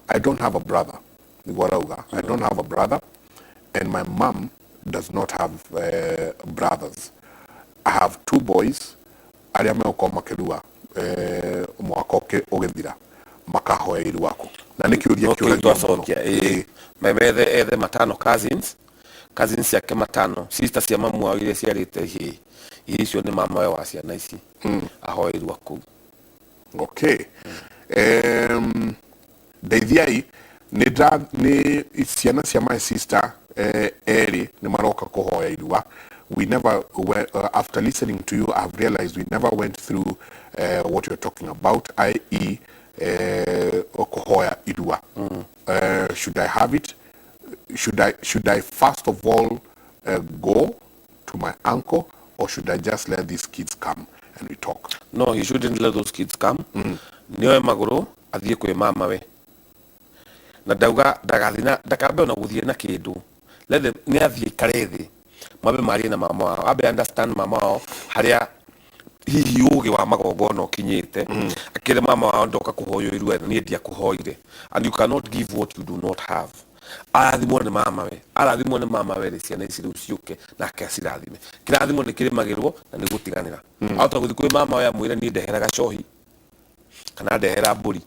I don't have a brother, niguarauga I don't have a brother and my mom does not have brothers. I have 2 boys aria meko makirua mwaka ugithira makahoya iru wako na nikiuria twacokia mebethe ethe matano cousins yake matano sister cia mamu wao ile ciarite hi icio ni mama we wa ciana ici ahoya iru wako. Okay, ndeithiai ni ciana cia my sister eri ni maroka kuhoya irua. We never went, after listening to you, I've realized we never went through what you're talking about, i.e. Kuhoya irua. Should I have it? Should I first of all go to my uncle, or should I just let these kids come and we talk? No, you shouldn't let those kids come. Nioe maguru athie kwi mama we na dauga dakabe ona guthie na kindu let them ni athie karethi mabe mari na mama wao abe understand mama wao haria hihi ugi wa magogona ukinyite akire mama wao ndoka kuhoyo irue ni ndia kuhoire and you cannot give what you do not have. Arathimwo ni mama we ciana ici riu ciuke na akacirathime kirathimo ni kirimagirwo na ni gutiganira auta guthi kwi mama we amwire ni ndehera gacohi kana ndehera mburi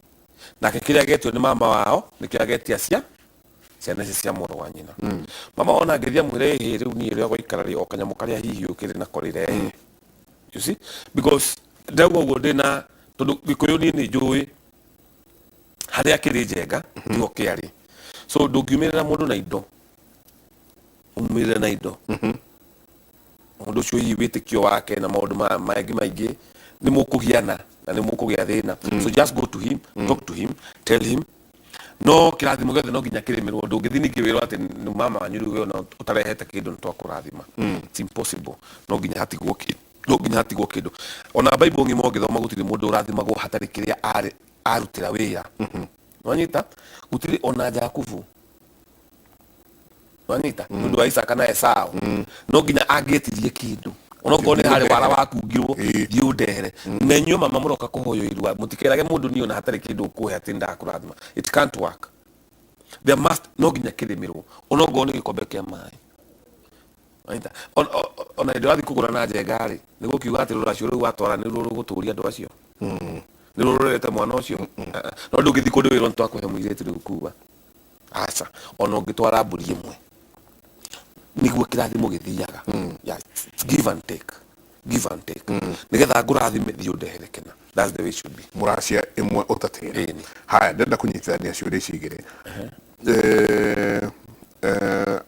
nake kiria getio ni mama wao ni kiria getia ciana ici cia moro wa nyina. Mama ona ngethia mwire hi riu ni ria goikara ri okanyamu karia hihi ukiri na korire you see because ndauga uguo ndina tondu gikuyu ni njui haria kiri njega niguo kiari so ndungiumirira mundu na indo umirire na indo mundu ucio hihi witikio wake na maundu maingi ni mukugiana na ni mukugia thina. So just go to him, talk to him, tell him no kirathimo gothe no nginya kirimirwo ndungithi ningi wirwo ati ni mama wanyu riu ona utarehete kindu ntwakurathima. It's impossible. No nginya hatigwo kindu ona Bible ngimo ngithoma gutiri mundu urathimagwo hatari kiria arutira wira wanyita gutiri ona Jakubu wanyita mundu wa Isaka na Esau no nginya angetirie kindu onokone hari wara wakungirwo thiu ndehere menyo mama muroka kuhoyo irua mutikerage mundu ni ona hatari kindu kuhe atinda kurathima. It can't work. There must no nginya kirimirwo onongone gikombe kia mai aita ona ndio athi kugura na njengari niguo kiuga ati ruracio riu watwara ni ruru guturia andu acio ni rurete mwana ucio no ndungithi kundu wirwo ntwakuhe muirete riu kuwa aca ona ungitwara mburi imwe niguo kirathimo githiaga. Give and take nigetha ngurathime thiu ndeherekena. That's the way it should be. Muracia imwe utatire haya ndenda kunyitithania ciuria ici igiri.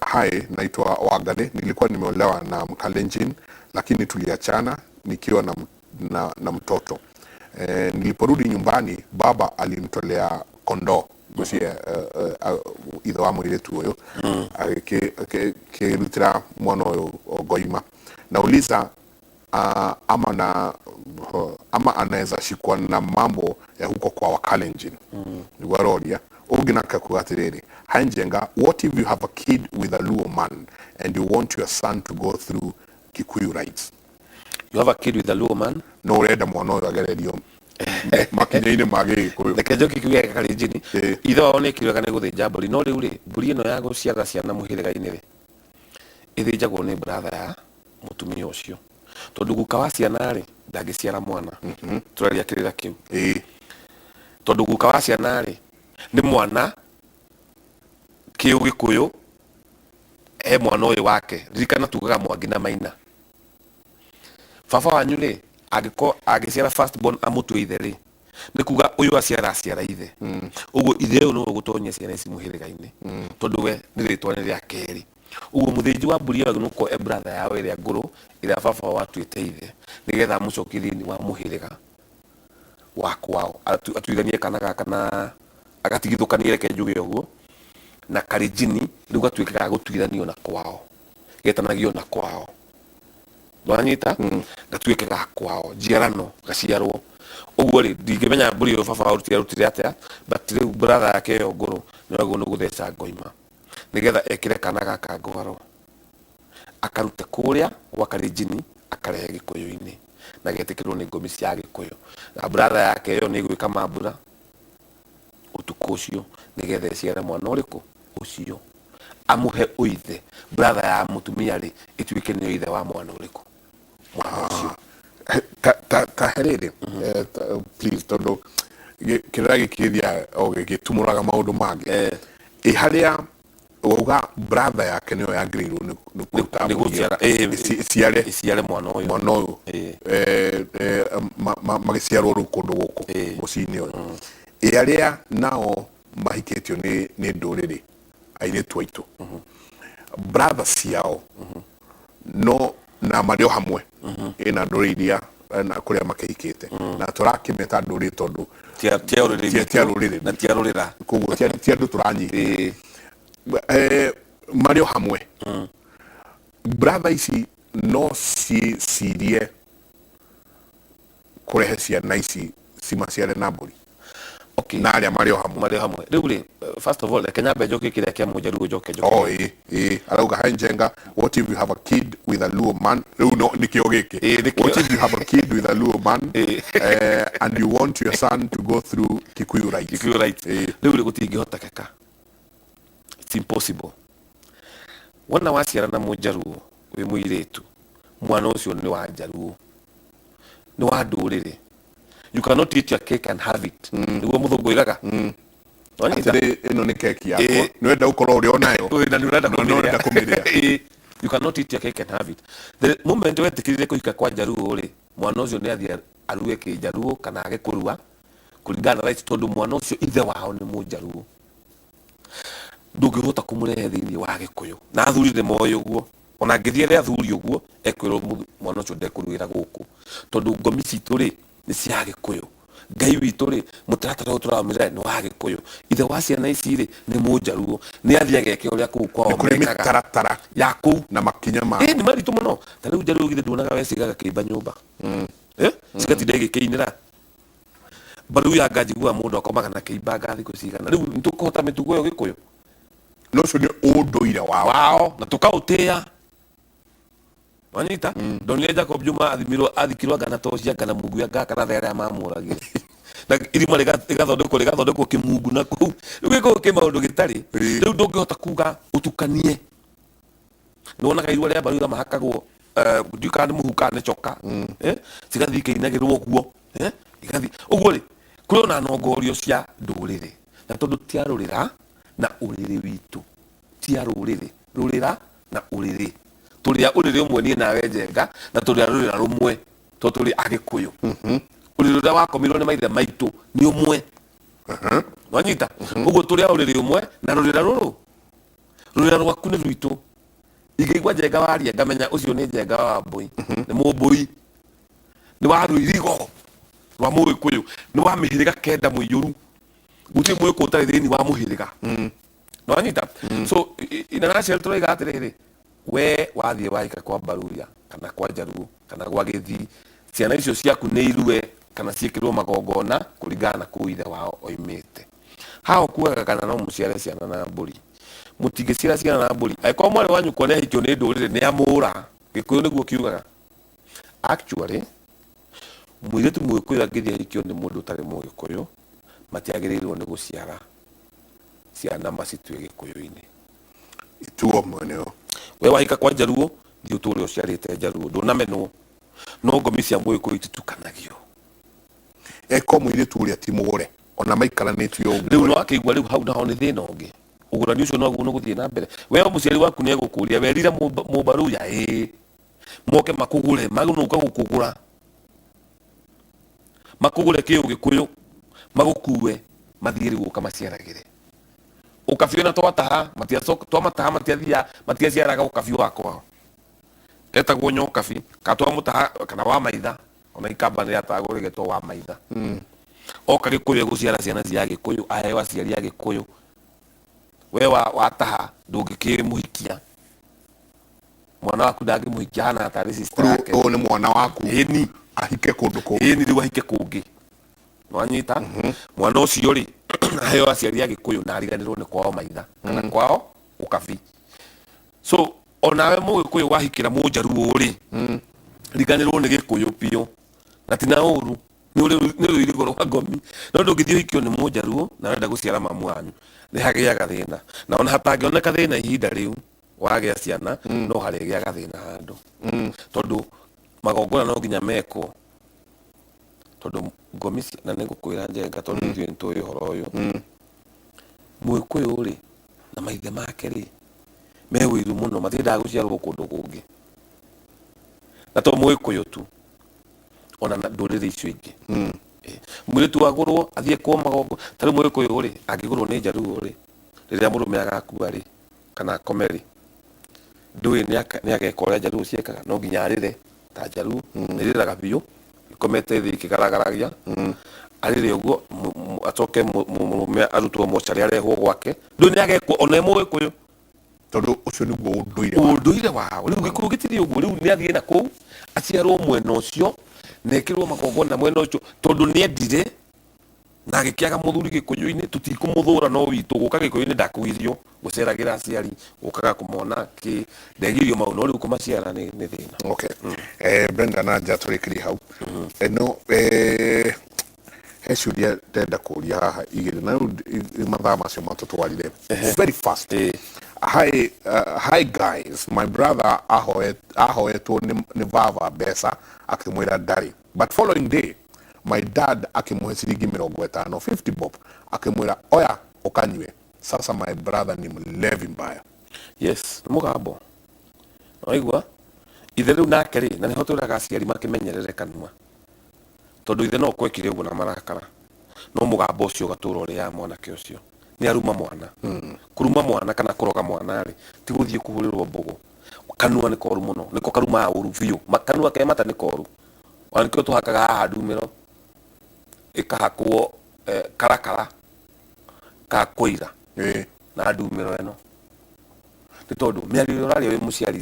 Hai, naitwa Wangari, nilikuwa nimeolewa na Mkalenjin lakini tuliachana nikiwa na mtoto. Niliporudi nyumbani baba alinitolea kondoo gucie itho wa muiretu uyu akirutira mwana uyu Goima. Nauliza ama anaweza shikwa na mambo ya huko kwa Wakalenjin. Niguaroria uginaka kugatiriri hanjenga, what if you have a kid with a Luo man and you want your son to go through Kikuyu rites? You have a kid with a Luo man? No urenda mwana uyu agererio makinyaine magi Gikuyu. Reke njoki kiuge Kalenjin itho wao ni kiuga ni guthinja mburi no riu ri mburi ino ya guciara ciana muhiriga-ini ri ithinjagwo ni brother ya mutumia ucio tondu guka wa ciana ri ndangiciara mwana turaria kirira kiu tondu guka wa ciana ri ni mwana kiu Gikuyu mwana uyu wake ririkana tugaga Mwangi na Maina baba wanyu ri agiciara first born amutwe ithe ri ni kuga uyu aciara ithe uguo ithe uyu no gutonyia ciana ici muhiriga-ini tondu we ni ritwa ni ria keri uguo muthĩnji wa mbũri ĩyo nuko e brother yawe ĩrĩa ngũrũ ĩrĩa baba watuĩte ithe nĩgetha amũcokie thĩinĩ wa mũhĩrĩga wa kwao atuithanie kana gaka na agatigithũkanie reke njuge ũguo na Kalenjin rĩu gatuĩke ga gũtuithanio na kwao getanagio na kwao ndwanyita gatuĩke ga kwao njiarano gaciarwo ũguo rĩ ndingĩmenya mbũri ĩyo baba arutire atĩa but rĩu brother yake ĩyo ngũrũ nĩguo nĩ gũtheca ngoima nĩgetha ekĩre kana gaka ngwaro akarute kũrĩa gwa Kalenjin akarehe Gĩkũyũ-inĩ na getĩkĩrwo nĩ ngũmi cia Gĩkũyũ na brother yake ĩyo nĩ gwĩka mambura ũtukũ ũcio nĩgetha ĩciare mwana ũrĩkũ ũcio amũhe ũithe brother ya mũtumia rĩ ĩtuĩke nĩ ithe wa mwana ũrĩkũ mwana ũcio ta herere please tondũ kĩrĩa gĩkĩthia o gĩtumũraga maũndũ mangĩ harĩa uga brother yake nĩyo yagĩrĩirwo nĩ gũciara ĩciare mwana ũyũ magĩciarwo rĩu kũndũ gũkũ mũciĩ-inĩ ũyũ arĩa nao mahikĩtio nĩ ndũrĩrĩ airĩtu aitũ brother ciao no na marĩ o hamwe ĩna ndũrĩrĩ iria na kũrĩa makĩhikĩte na tũrakĩmeta ndũrĩrĩ tondũ tia rũrĩrĩ na tia rũrĩra koguo tia andũ tũranyiha marĩ o hamwe brother ici no cirie kũrehe ciana ici cimaciare na mbũri na arĩa marĩ o hamwe rĩu rĩ first of all reke nyambe njoke kĩrĩa kĩa mũjaruo njoke arauga Henjenga what if you have a kid with a Luo man rĩu no nĩkĩo gĩkĩ what if you have a kid with a Luo man and you want your son to go through Kikuyu rights rĩu rĩ gũtingĩhotekeka it's impossible wona waciara na mũjaruo wĩ mũirĩtu mwana ũcio nĩ wa njaruo nĩ wa ndũrĩrĩ you cannot eat your cake and have it niguo mũthũngũ oigaga ĩno nĩ keki yakwa nĩwenda gũkorwo ũrĩ o nayo na nĩũrenda kũmĩrĩa you cannot eat your cake and have it the moment wetĩkĩrire kũhika kwa njaruo rĩ mwana ũcio nĩ athiĩ aruge kĩnjaruo kana age kũrua kũringana na rights tondũ mwana ũcio ithe wao nĩ mũnjaruo ndũngĩhota kũmũrehe thĩinĩ wa Gĩkũyũ na athuri nĩ moĩ ũguo ona ngĩthiĩ rĩ athuri ũguo ekwĩrwo mwana ũcio ndekũruĩra gũkũ tondũ ngomi citũ rĩ nĩ cia Gĩkũyũ Ngai witũ rĩ mũtaratara ũyũ tũramĩrĩra nĩ wa Gĩkũyũ ithe wa ciana ici rĩ nĩ mũnjaruo nĩ athiĩ ageke ũrĩa kũu kwao kũrĩ mĩtaratara ya kũu na makinya ma nĩ maritũ mũno ta rĩu njaruo githĩ nduonaga we cigaga kĩimba nyũmba cigatinda igĩkĩinĩra mbaru ya ngajigua mũndũ akomaga na kĩimba thikũ cigana rĩu nĩtũkũhota mĩtugo ĩyo Gĩkũyũ no ũcio nĩ ũndũire wao na tũkaũtĩa wanyita ndonire Jacob Juma athikirwo ngana tocia ngana mungu ya ngaka na therĩa mamũragire na irima rĩgathondekwo kĩmungu na kũu rĩu gĩkũyũ kĩ maũndũ gĩtarĩ rĩu ndũngĩhota kuga ũtukanie nĩwonaga irua rĩa mbaru mahakagwo ndiũkaga nĩ mũhu kana nĩ coka cigathiĩ ikĩinagĩrwo ũguo igathiĩ ũguo rĩ kũrĩ ona nongorio cia ndũrĩrĩ na tondũ tia rũrĩra na ũrĩrĩ witũ tia rũrĩra na ũrĩrĩ tũrĩa ũrĩrĩ ũmwe niĩ nawe Njenga na tũrĩa rũrĩra rũmwe to tũrĩ Agĩkũyũ ũrĩrĩ ũrĩa wakomirwo nĩ maithe maitũ nĩ ũmwe wanyita ũguo tũrĩa ũrĩrĩ ũmwe na rũrĩra rwaku nĩ rwitũ ingĩigua Njenga waria ngamenya ũcio nĩ Njenga wa Wambũi nĩ mũmbũi nĩ wa rũirigo rwa Mũgĩkũyũ nĩ wa mĩhĩrĩga kenda mũiyũru gũtirĩ Mũgĩkũyũ ũtarĩ thĩinĩ wa mũhĩrĩga wanyita so inanacial tũroiga atĩrĩrĩ we wathiĩ wahika kwa Mbaruya kana kwa Njaruo kana gwa Gĩthii ciana icio ciaku nĩ irue kana ciĩkĩrwo magongona kũringana na kũu ithe wao oimĩte hao kuaga kana no mũciare ciana na mbũri mũtingĩciara ciana na mbũri angĩkorwo mwarĩ wanyu nĩ ahikio nĩ ndũrĩrĩ nĩ amũra Gĩkũyũ nĩguo kiugaga actually mũirĩtu Mũgĩkũyũ angĩthiĩ ahikio nĩ mũndũ ũtarĩ Mũgĩkũyũ matiagĩrĩirwo nĩ gũciara ciana macitue Gĩkũyũ-inĩ ituo mweneo we wahika kwa Njaruo nĩ ũtũũre ũciarĩte Njaruo ndũnamenwo no ngomi cia Mũgĩkũyũ itutukanagio eko mũirĩtu ũrĩa ti mũgũre ona maikaranĩtio ũguo rĩu no akĩigua rĩu hau naho nĩ thĩna ũngĩ ũgũrani ũcio noguo nĩ gũthiĩ na mbere we mũciari waku nĩ egũkũria werire Mũmbaruya moke makũgũre magũnũka gũkũgũra makũgũre kĩ Ũgĩkũyũ magũkue mathiĩ rĩu ũkamaciaragĩre ukabio na twataha twamataha matiaciaraga ukabio wakwa etagwo nyokabi katwamutaha kana wa maitha ona ikamba nä atagå rä getwo wa maitha oka gä kå yå gå ciara ciana cia gä kå yå aheo aciari a gä kå yå we wataha ndå ngä kä må hikia mwana waku ndangä må hikia hana tarä sister yake å nä mwana waku ĩni ahike kå ndå kå ĩni rä u ahike kå ngä nwanyita mwana å cio rä aheo aciari a gä kå yå na ariganä rwo nä kwao maitha kana kwao å kabi so onawe må gä kå yå wahikä ra må njaruo rä riganä rwo nä gä kå yå biå na tina å ru nä rå irigo rwa ngomi no ndå ngä thiä å hikio nä må njaruo na renda gå ciara mamu wanyu nä hagä aga thä na na ona hatangä oneka thä na ihinda rä u wagä a ciana no harä gä aga thä na handå tondå magongona no nginya mekwo tondå ngomi na nä ngå kwä ra njenga tondå ithuä nä tå å horo å yå må gä kå yå rä na maithe make rä me wä iru må no matiendaga gå ciarwo kå ndå kå ngä na to må gä kå yå tu ona ndå rä rä icio ingä mwä rä tu agå rwo athiä kwa magongo tarä må gä kå yå rä angä gå rwo nä njaruo rä rä rä a må rå me agakua rä kana akome rä ndå nä ageka å rä a njaruo ciekaga no nginya arä re ta njaruo nä rä raga biå ikomete thä kä garagaragia arä rä å guo acoke må me arutwo mocarä arehwo gwake ndå nä agekwo ona må gä kå yå tondå å cio nä guo å ndå ire wao rä u gä kå rå gä tirä å guo rä u nä athiä na kå u aciarwo mwena å cio nekerwo magongona mwena å cio tondå nä endire na agä kä aga må thuri gä kå yå-inä tå tikå må thå ra no witå gå ka gä kå yå-inä ndakå irio gå ceragä ra aciari gå kaga kå mona kä ndegirio mau no rä u kå maciara nä thä na Brenda na nja tå rä kä rie hau no he ciũria ndenda kũria haha igĩrĩ na rĩu mathaa macio matũ twarire very fast hi guys my brother ahoetwo nĩ baba mbeca akĩmwĩra ndarĩ but following day my dad akĩmũhe ciringi 50 50 bob akĩmwĩra oya ũkanyue sasa my brother nĩ mlevi mbaya yes nĩ mũgambo waigua ithe rĩu nake rĩ na nĩho twĩraga aciari makĩmenyerere kanua tondå ithe no kwekire å guo na marakara no må gambo å cio gatå ra å rä ya mwanake å cio nä aruma mwana kå ruma mwana kana kå roga mwana rä ti gå thiä kå hå rä rwo mbå gå kanua nä koru må no nä ko karumaga å ru biå kanua ke mata nä koru ona nä kä o tå hakaga haha ndumä ro ä kahakwo karakara ka kå ira na ndumä ro ä no nä tondå mä ario ä rä å rarä wä må ciari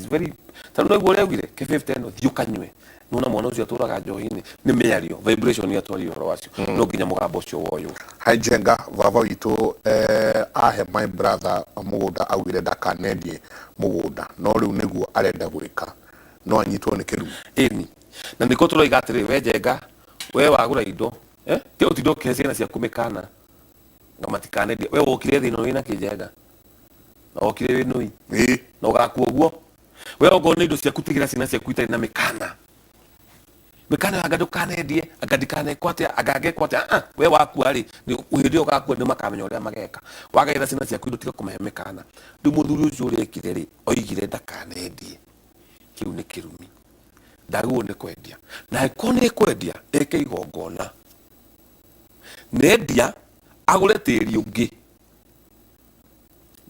tarä u naguo å rä augire kä 50 ä no thiä å kanyue nona mwana å cio atå raga njohi-inä nä mä ario vibration atwari å horo wacio no nginya må gambo å cio woyå Jenga baba witå ahe my brother må gå nda augire ndakanendie må gå nda no rä u nä guo arenda gå rä ka no anyitwo nä kä rumu ĩni na nä ko tå roiga atä rä we Njenga we wagå ra indo kä å tindo kä ciana ciaku mä kana na matikanendie we wokire thä no wä na kä Njenga na wokire wä nå na å gakua å guo we ongoo nä indo ciaku tigä ra ciana ciaku itarä na mä kana mikana anga ndukanendie anga ndikanekwo atia anga angekwo atia we wakua rĩ hĩndĩ ĩyo ũgakua nĩ makamenya ũrĩa mageka wagaĩra ciana ciaku indo tiga kũmahe mĩkana rĩu mũthuri ũcio ũrekire rĩ oigire ndakanendie kĩu nĩ kĩrumi ndagĩrĩirwo nĩ kwendia na angĩkorwo nĩ kwendia eke igongona nendia agũre tĩri ũngĩ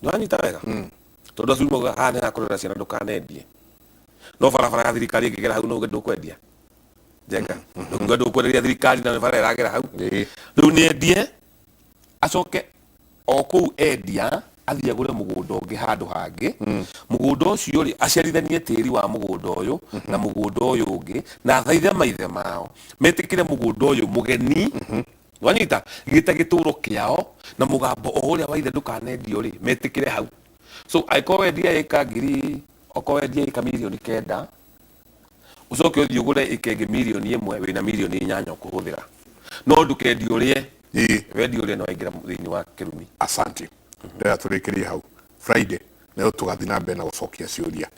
nĩwanyita wega tondũ acio mauga haha nĩ hakũrera ciana ndũkanendie no barabara ya thirikari ĩngĩgera hau no ndũkwendia Njenga nunga ndũkwenderia thirikari na bara ĩragera hau rĩu nĩendie acoke o kũu endia athiĩ agũre mũgũnda ũngĩ handũ hangĩ mũgũnda ũcio rĩ aciarithanie tĩri wa mũgũnda ũyũ na mũgũnda ũyũ ũngĩ na thaithe maithe mao metĩkĩre mũgũnda ũyũ mũgeni wanyita gĩte gĩtũũro kĩao na mũgambo o ũrĩa wa ithe ndũkanendio rĩ metĩkĩre hau so angĩkorwo wendia ĩka ngiri okorwo wendia ĩka mirioni 9 ucoke uthii ugure ikenge mirioni 1 wina mirioni 8 kuhuthira no ndukendi urie wendi urie no aingira thini wa kirumi asante ndera turikirie hau Friday na tugathi na mbere na gucokia ciuria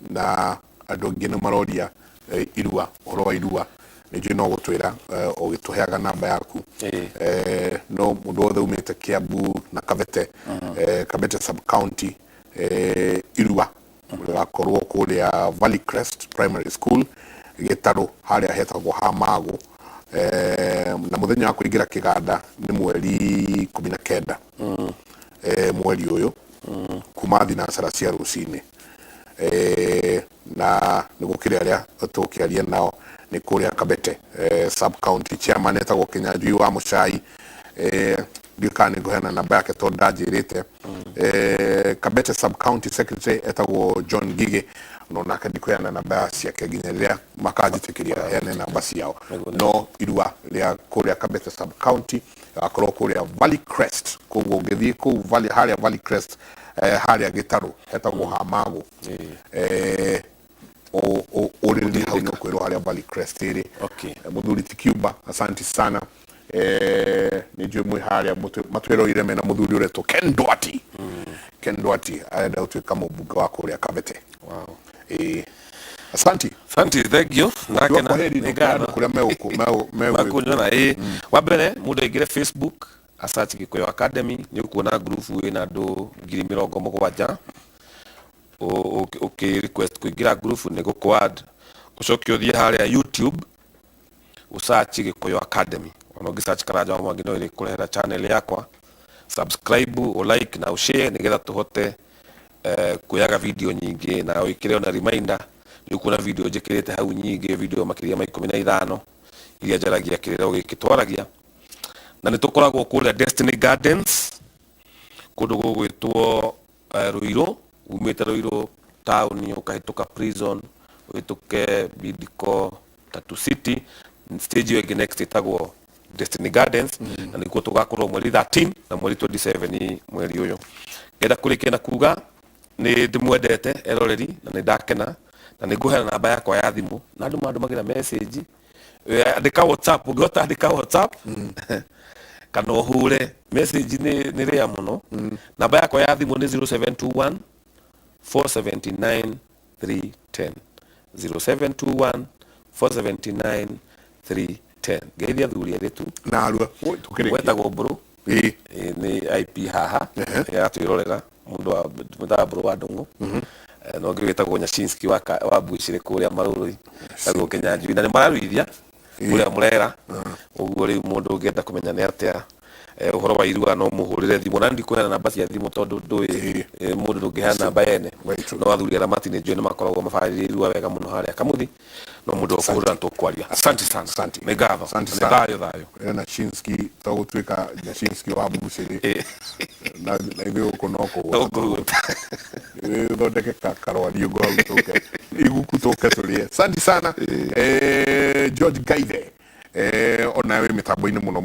na andu angi ni maroria irua horo wa irua nijui no gutwira ugituheaga namba yaku no mundu wothe umite Kiambu na Kabete sub county irua gakorwo kuria Valley Crest Primary School gitaro haria hetagwo Hamago na muthenya wa kuingira kiganda ni mweri 19 mweri uyu kuma thinacara cia rucini na nigukire aria tukiaria nao ni kuria Kabete sub county chairman etagwo Kinyanjui wa Muchai ndikani gohana namba yake to ndajirite Kabete sub county secretary etagwo John Gige no nake ndikoyana namba ciake nginyaria makajitikiria yana namba ciao no irua ria kuria Kabete sub county akorwo kuria Valley Crest koguo ngithii ku Valley Crest haria gitaru etagwo Hamago orili hau no kwero haria Valley Crest iri muthuri ti Cuba asante sana ni jumwe haria matwero ire mena muthuri ureto Ken Duati aenda utuika mubunge wa kuria Kabete wow asante thank you nake na nigano kuria makunyona wabere mudo igire Facebook asachi Gikuyu Academy ni ukuona group wina andu 70,000 okay request kuingira group ni gukwad ucoke uthie haria YouTube usachi Gikuyu Academy ono gisearch karaja wa mwangi no iri kurehera channel yakwa subscribe o like na share nigetha tuhote kuyaga video nyingi na wikire na reminder ni ukuona video njikirite hau nyingi video makiria ma 15 iria njaragia kiriro gikitwaragia na nitukoragwo kuria Destiny Gardens kundu gugwitwo Ruiro umite Ruiro town ukahituka prison uhituke Bidco Tatu City stage yake next itagwo Destiny Gardens na nikuo tugakorwo mweri 13 na mweri 27 mweri uyu ngenda kurikena kuga ni ndimwendete eroreri na ni ndakena na niguhera namba yakwa ya thimu na andu magira message andika WhatsApp ungihota andika WhatsApp kana uhure message ni ria muno namba yakwa ya thimu ni 0721 479 310 0721 479 310 geithia thuri eritu na arua tukire wetagwo bro ni IP haha ya twirorera mundu wa mutaba bro wa Ndungu no ngwetagwo Nyashinski wa Bushire kuria Marurui tagwo Kinyanjui na ni mararuithia kuria Murera uguo ri mundu ungenda kumenya ni atia uhoro wa irua no muhurire thimu na ndikuhena namba cia thimu tondu ndui mundu ndungihana namba yene no athuri ara matine njwe ni makoragwo mabarire irua wega muno haria Kamuthi no mundu okuhurira tukwaria asante sana megatho thayo na Shinski tawutwika Nyashinski wa Bushire na ithio kunoko thondeke karwari ugo gutuke igukutuke tulie asante sana George Gaithe onawe mitambo-ini muno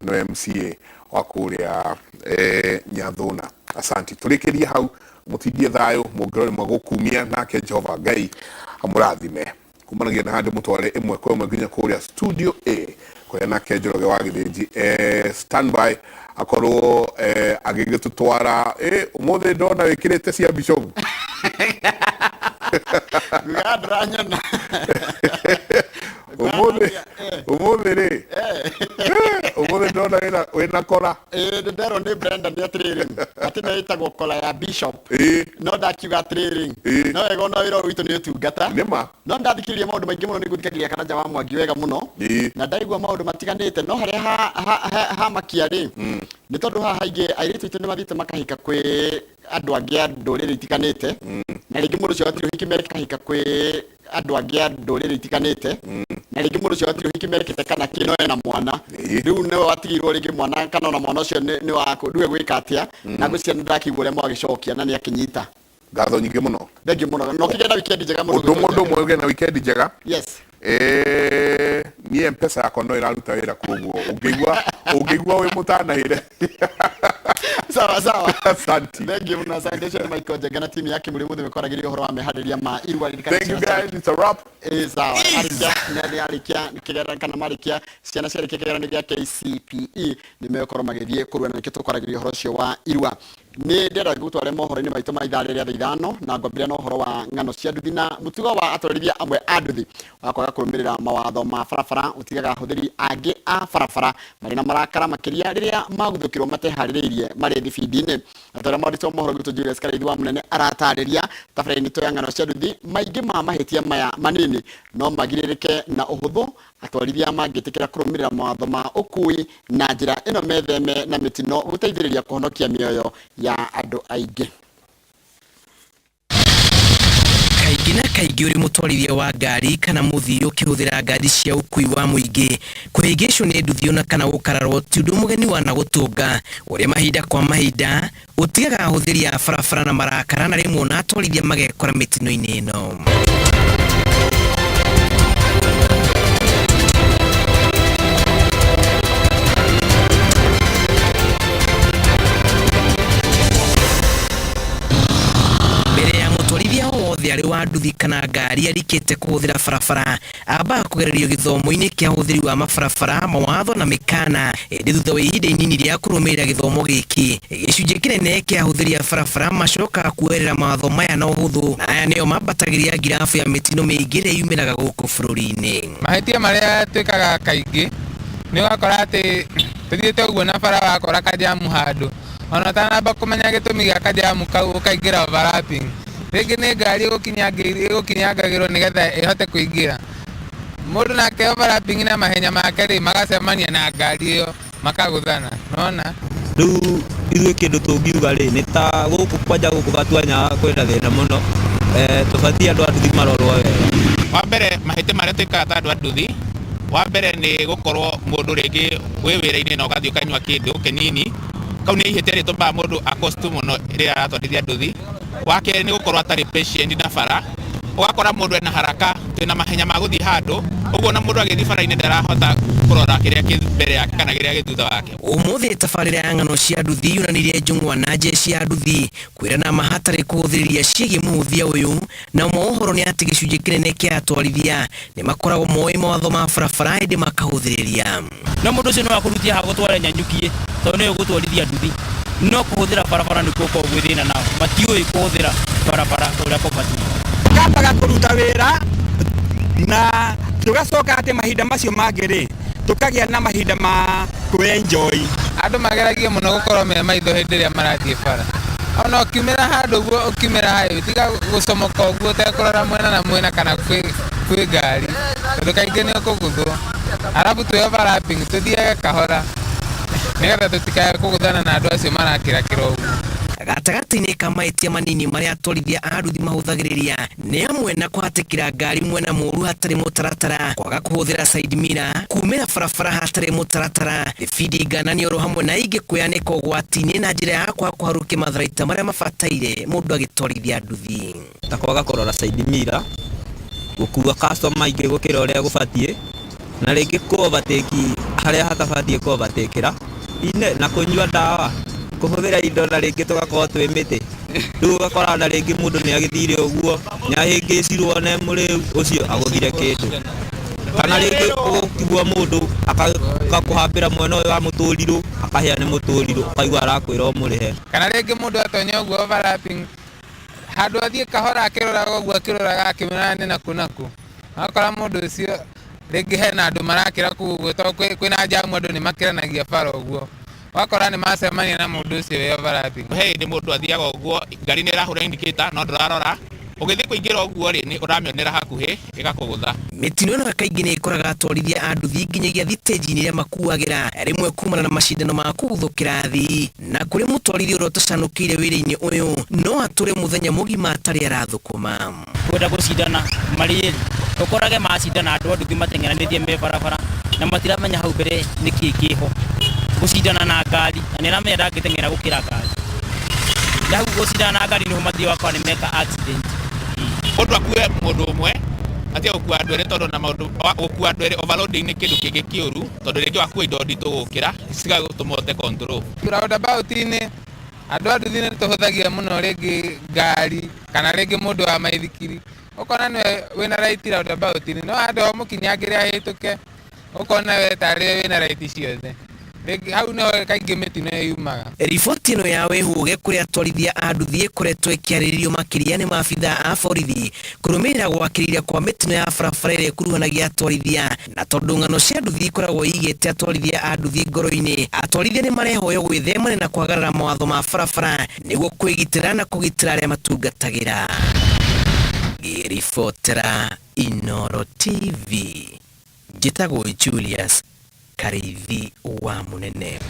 no MCA wa kuria Nyathuna asante turikirie hau mutindie thayo mugirore magukumia nake Jehova Ngai amurathime kumanagia na hande mutware imwe kwa imwe nginya kuria studio A kwa nake Njoroge wa Githinji standby akorwo agigitutwara umuthe ndona wikirite cia Bishop Gadranyana umuthe ndona wina kora ndero ni Brenda ni trailing ati na itagwo kora ya Bishop no ndakiuga trailing no wega no wira witu ni utungata nima no ndathikiria maundu maingi muno niguthikagiria kana Nja wa Mwangi wega muno na ndaigua maundu matiganite no haria ha makiari ni tondu haha ingi airitu itu ni mathite makahika kwi andu angi a nduriri itiganite na ringi mundu cio atiri hiki mereka hika kwi andu angi a nduriri itiganite na ringi mundu cio atiri hiki merekete kana kino ena mwana riu ne watigirwo ringi mwana kana na mwana ucio ni wako ndue gwika atia na gucia ndakigwo ria mwagicokia na ni akinyita ngatho nyingi muno thengi muno no kigenda weekend njega mundu mwe na weekend njega yes ni mpesa yako no iraruta wira koguo ungigwa we mutanahire sawa asante thank you muno asante shoni Michael Njega na timu yake muri muthe mekoragiria uhoro wa mehariria ma irwa thank you guys it's a wrap sawa arikia kigera kana marikia ciana cia kigera ni gya KCPE ni mekorwo magithie kurwa na kitukoragiria uhoro cio wa irwa nĩ ndĩrenda gũtware mohoro-inĩ maitũ ma ithaa rĩrĩa thaa ithano na ngwambĩrĩria na ũhoro wa ng'ano cia nduthi na mũtugo wa atwarithia amwe a nduthi wa kwaga kũrũmĩrĩra mawatho ma barabara ũtigaga ahũthĩri angĩ a barabara marĩ na marakara makĩria rĩrĩa maguthũkĩrwo mateharĩrĩirie marĩ thibindi-inĩ. Atwarĩra maũndũ mohoro gwitũ Julius Karaithi wa Mũnene aratarĩria tabarĩra-inĩ ya ng'ano cia nduthi maingĩ ma mahĩtia maya manini no magirĩrĩke na ũhũthũ atwarithia mangĩtĩkĩra kũrũmĩrĩra mawatho ma ũkui na njĩra ĩno metheme na mĩtino gũteithĩrĩria kũhonokia mĩoyo ya andũ aingĩ. Kaingĩ na kaingĩ ũrĩ mũtwarithia wa ngari kana mũthii ũkĩhũthĩra ngari cia ũkui wa mũingĩ kũhĩngĩcwo nĩ nduthi ona kana gũkararwo ti ũndũ mũgeni wa na gũtũnga ũrĩa mahinda kwa mahinda ũtigaga ahũthĩri a barabara na marakara na rĩmwe ona atwarithia magekora mĩtino-inĩ ĩno. Mũtwarithia wothe arĩ wa nduthi kana ngari arikĩte kũhũthĩra barabara ambaga kũgererio gĩthomo-inĩ kĩa ũhũthĩri wa mabarabara, mawatho na mĩkana. Ĩndĩ thutha wa ihinda inini rĩa kũrũmĩrĩra gĩthomo gĩkĩ, gĩcunjĩ kĩnene kĩa ahũthĩri a barabara macokaga kuoerera mawatho maya na ũhũthũ, na aya nĩo mambatagĩria ngirabu ya mĩtino mĩingĩ ĩrĩa yumĩraga gũkũ bũrũri-inĩ. Mahĩtia marĩa twĩkaga kaingĩ nĩ ũgakora atĩ tũthiĩte ũguo na bara wakora kajamu handũ, ona ũtanamba kũmenya gĩtũmi gĩa kajamu kau ũkaingĩra overlapping. Rĩngĩ nĩ ngari ĩgũkinyangagĩrwo nĩgetha ĩhote kũingĩra, mũndũ nake overlapping na mahenya make rĩ magacemania na ngari ĩyo makagũthana. Nona rĩu ithuĩ kĩndũ tũngiuga rĩ nĩ ta gũkũ kwanja gũkũ Gatuanya kwĩna thĩna mũno, tũbatiĩ andũ a nduthi marorwo wega. Wa mbere mahĩtia marĩa twĩkaga ta andũ a nduthi, wa mbere nĩ gũkorwo mũndũ rĩngĩ wĩ wĩra-inĩ na ũgathiĩ ũkanyua kĩndũ kĩnini, kau nĩ ihĩtia rĩtũmaga mũndũ acost mũno rĩrĩa aratwarithia nduthi. Wa kerĩ nĩ gũkorwo atarĩ patient na bara, ũgakora mũndũ ena haraka, twĩna mahenya ma gũthiĩ handũ, ũguo na mũndũ agĩthiĩ bara-inĩ ndarahota kũrora kĩrĩa kĩ mbere yake kana kĩrĩa gĩ thutha wake. Ũmũthĩ tabarĩra ya ng'ano cia nduthi yunanirie njũng'wa na njeci ya nduthi kwĩrana ma hatarĩ kũhũthĩrĩria ciĩgiĩ mũhũthia ũyũ, na mohoro nĩ atĩ gĩcunjĩ kĩnene kĩa atwarithia nĩ makoragwo moĩ mawatho ma barabara ĩndĩ makahũthĩrĩria. Na mũndũ ũcio no akũrutia hagũtwara nyanyukie tondũ nĩ ũgũtwarithia nduthi, no kũhũthĩra barabara nĩkuo kwa gwĩthĩna nao, matiũĩ kũhũthĩra barabara ũrĩa kũbatiĩ. Kambaga kũruta wĩra na tũgacoka atĩ mahinda macio mangĩ rĩ tũkagĩa na mahinda ma kũ-enjoy. Andũ mageragia mũno gũkorwo me maitho hĩndĩ ĩrĩa marathiĩ bara, ona ũkiumĩra handũ ũguo ũkiumĩra hayo tiga gũcomoka ũguo ũtekũrora mwena na mwena kana kwĩ ngari, tondũ kaingĩ nĩ ũkũgũthwo. Arabu twĩ overlapping tũthiaga kahora nĩgetha tũtikae kũgũthana na andũ acio marakĩrakĩra ũguo. Gatagatĩ-inĩ ka mahĩtia manini marĩa atwarithia a nduthi mahũthagĩrĩria nĩ amwe na kũhatĩkĩra ngari mwena mũru hatarĩ mũtaratara, kwaga kũhũthĩra side mirror, kumĩra barabara hatarĩ mũtaratara, thibindi ngananie oro hamwe na ingĩ kwĩyanĩka ũgwati-inĩ na njĩra ya kwaga kũharũkia matharaita marĩa mabataire mũndũ agĩtwarithia nduthi. Ta kwaga kũrora side mirror, gũkua customer ingĩ gũkĩra ũrĩa gũbatiĩ, na rĩngĩ kũ-overtake harĩa hatabatiĩ kũ-overtakera, na kũnyua ndawa, kũhũthĩra indo na rĩngĩ tũgakorwo twĩ mĩtĩ. Rĩu ũgakora na rĩngĩ mũndũ nĩ agĩthire ũguo nyahĩngĩcirwo na mũrĩu ũcio agũthire kĩndũ, kana rĩngĩ ũgũkigua mũndũ akakũhambĩra mwena ũyũ wa mũtũrirũ akahĩa nĩ mũtũrirũ ũkaigua arakwĩra ũmũrĩhe. Kana rĩngĩ mũndũ atonya ũguo overlapping handũ athiĩ kahora akĩroraga ũguo akĩroraga akĩmenya nĩ naku, akora mũndũ ũcio rĩngĩ hena andũ marakĩra kũu ũguo tondũ kwĩna jamu andũ nĩ makĩranagia bara ũguo, wakora nĩ macemania na mũndũ ũcio wĩ overlapping. He hĩndĩ mũndũ athiaga ũguo ngari nĩ ĩrahũra indicator no ndũrarora, ũgĩthiĩ kũingĩra ũguo rĩ nĩ ũramĩonera hakuhĩ ĩgakũgũtha. Mĩtino ĩno kaingĩ nĩ ĩkoraga atwarithia a nduthi nginyagia thitĩnji-inĩ iria makuagĩra, rĩmwe kumana na macindano ma kũguthũkĩra thii, na kũrĩ mũtwarithia ũrĩa ũtacanũkĩire wĩra-inĩ ũyũ no atũre mũthenya mũgima atarĩ arathũkũma. Kwenda gũcindana marĩ ĩrĩ ũkorage macindana andũ a nduthi mateng'eranĩtie me barabara na matiramenya hau mbere nĩkĩĩ kĩho, gũcindana na ngari na nĩ aramenya ndangĩteng'era gũkĩra ngari, na hau gũcindana na ngari nĩho mathiĩ wakora nĩ meka accident. Mũndũ akue mũndũ ũmwe atia gũkua andũ erĩ tondũ na maũndũ gũkua andũ erĩ overloading nĩ kĩndũ kĩngĩ kĩũru tondũ rĩngĩ wakua indo nditũ gũkĩra cigagũtũma ũte control. Roundabout-inĩ andũ a nduthi nĩ tũhũthagia mũno rĩngĩ ngari kana rĩngĩ mũndũ wa maithikiri, ũkona wĩna right roundabout-inĩ no handũ ho mũkinyangĩre ahĩtũke ũkona we tarĩ wĩna right ciothe. hau no kaingĩ mĩtino yumaga. Riboti ĩno ya wĩhũge kũrĩ atwarithia a nduthi ĩkoretwo ĩkĩarĩrĩrio makĩria nĩ maabitha a borithi kũrũmĩrĩra gwakĩrĩria kwa mĩtino ya barabara ĩrĩa ĩkuruhanagia atwarithia, na tondũ ng'ano cia nduthi ikoragwo igĩte atwarithia a nduthi ngoro-inĩ, atwarithia nĩ marehoyo gwĩthemana na kwagarara mawatho ma barabara nĩguo kwĩgitĩra na kũgitĩra arĩa matungatagĩra. Ngĩribotera Inooro TV, njĩtagwo Julius Karithi wa Munene.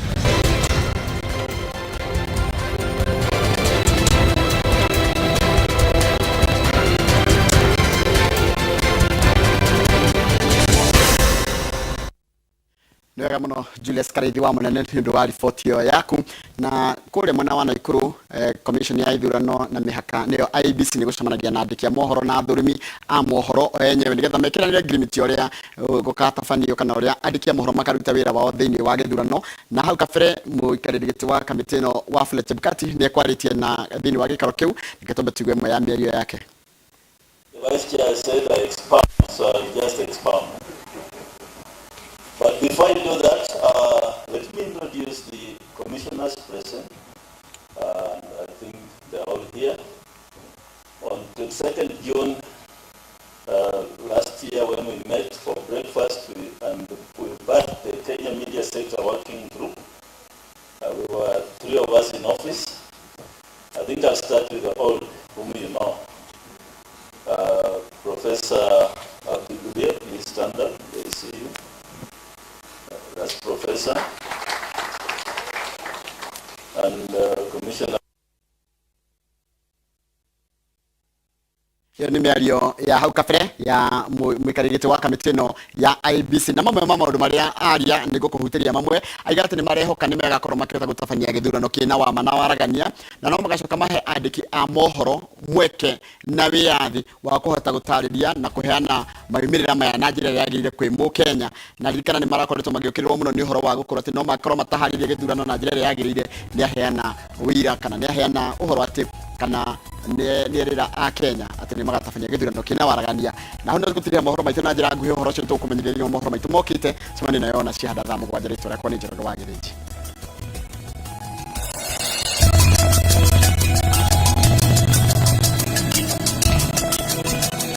Nĩwega mũno Julius Karithi wa Munene nĩ ũndũ wa riboti ĩyo yaku. Na kũrĩa mwena wa Naikuru commission ya ithurano na mĩhaka nĩyo IEBC nĩ gũcemanagia na andĩki a mohoro na athũrimi a mohoro enyewe nĩgetha mekiranĩre ngirimiti ũrĩa gũkatabanio kana ũrĩa andĩki a mohoro makaruta wĩra wao thĩinĩ wa gĩthurano. Na hau kabere mũikarĩri gĩtĩ wa kamĩtĩ ĩno Wafula Chebukati nĩ ekwarĩtie na thĩinĩ wa gĩikaro kĩu, nĩkĩo twambe tuigue ĩmwe ya mĩario yake. The Vice Chair said I expound, so I'll just expound. But before I do that, let me introduce the commissioners present. I think they're all here. On 22nd June last year, when we met for breakfast and we birthed the Kenya Media Sector Working Group, we were 3 of us in office. I think I'll start with the old, whom you know. Professor Abdul, please stand up. They see you. That's Professor and Commissioner. Hiyo ni mĩario ya hau kabere ya mũikarĩri gĩtĩ wa kamĩtĩ ĩno ya IEBC, na mamwe ma maũndũ marĩa aria nĩguo kũhutĩria mamwe aiga atĩ nĩ marehoka nĩ magakorwo makĩhota gũtabania gĩthurano kĩna wama na waragania, na no magacoka mahe andĩki a mohoro mweke na wĩyathi wa kũhota gũtarĩria na kũheana maumĩrĩra maya na njĩra ĩrĩa yagĩrĩire kwĩ mũkenya. Na ririkana nĩ marakoretwo magĩũkĩrĩrwo mũno nĩ ũhoro wa gũkorwo atĩ no makorwo mataharĩirie gĩthurano na njĩra ĩrĩa yagĩrĩire, nĩ aheana wĩira kana nĩ aheana ũhoro atĩ kana nĩ erĩra a Kenya atĩ nĩ magatabania gĩthurano kĩna waragania. Na hau nĩ gũtirĩra mohoro maitũ na njĩra nguhĩ, ũhoro ũcio nĩ tũkũmenyithĩrio mohoro maitũ mokĩte. Cemani nayo na ciahanda thaa 7 rĩtwa rĩakwa nĩ Njoroge wa Gĩthĩnji.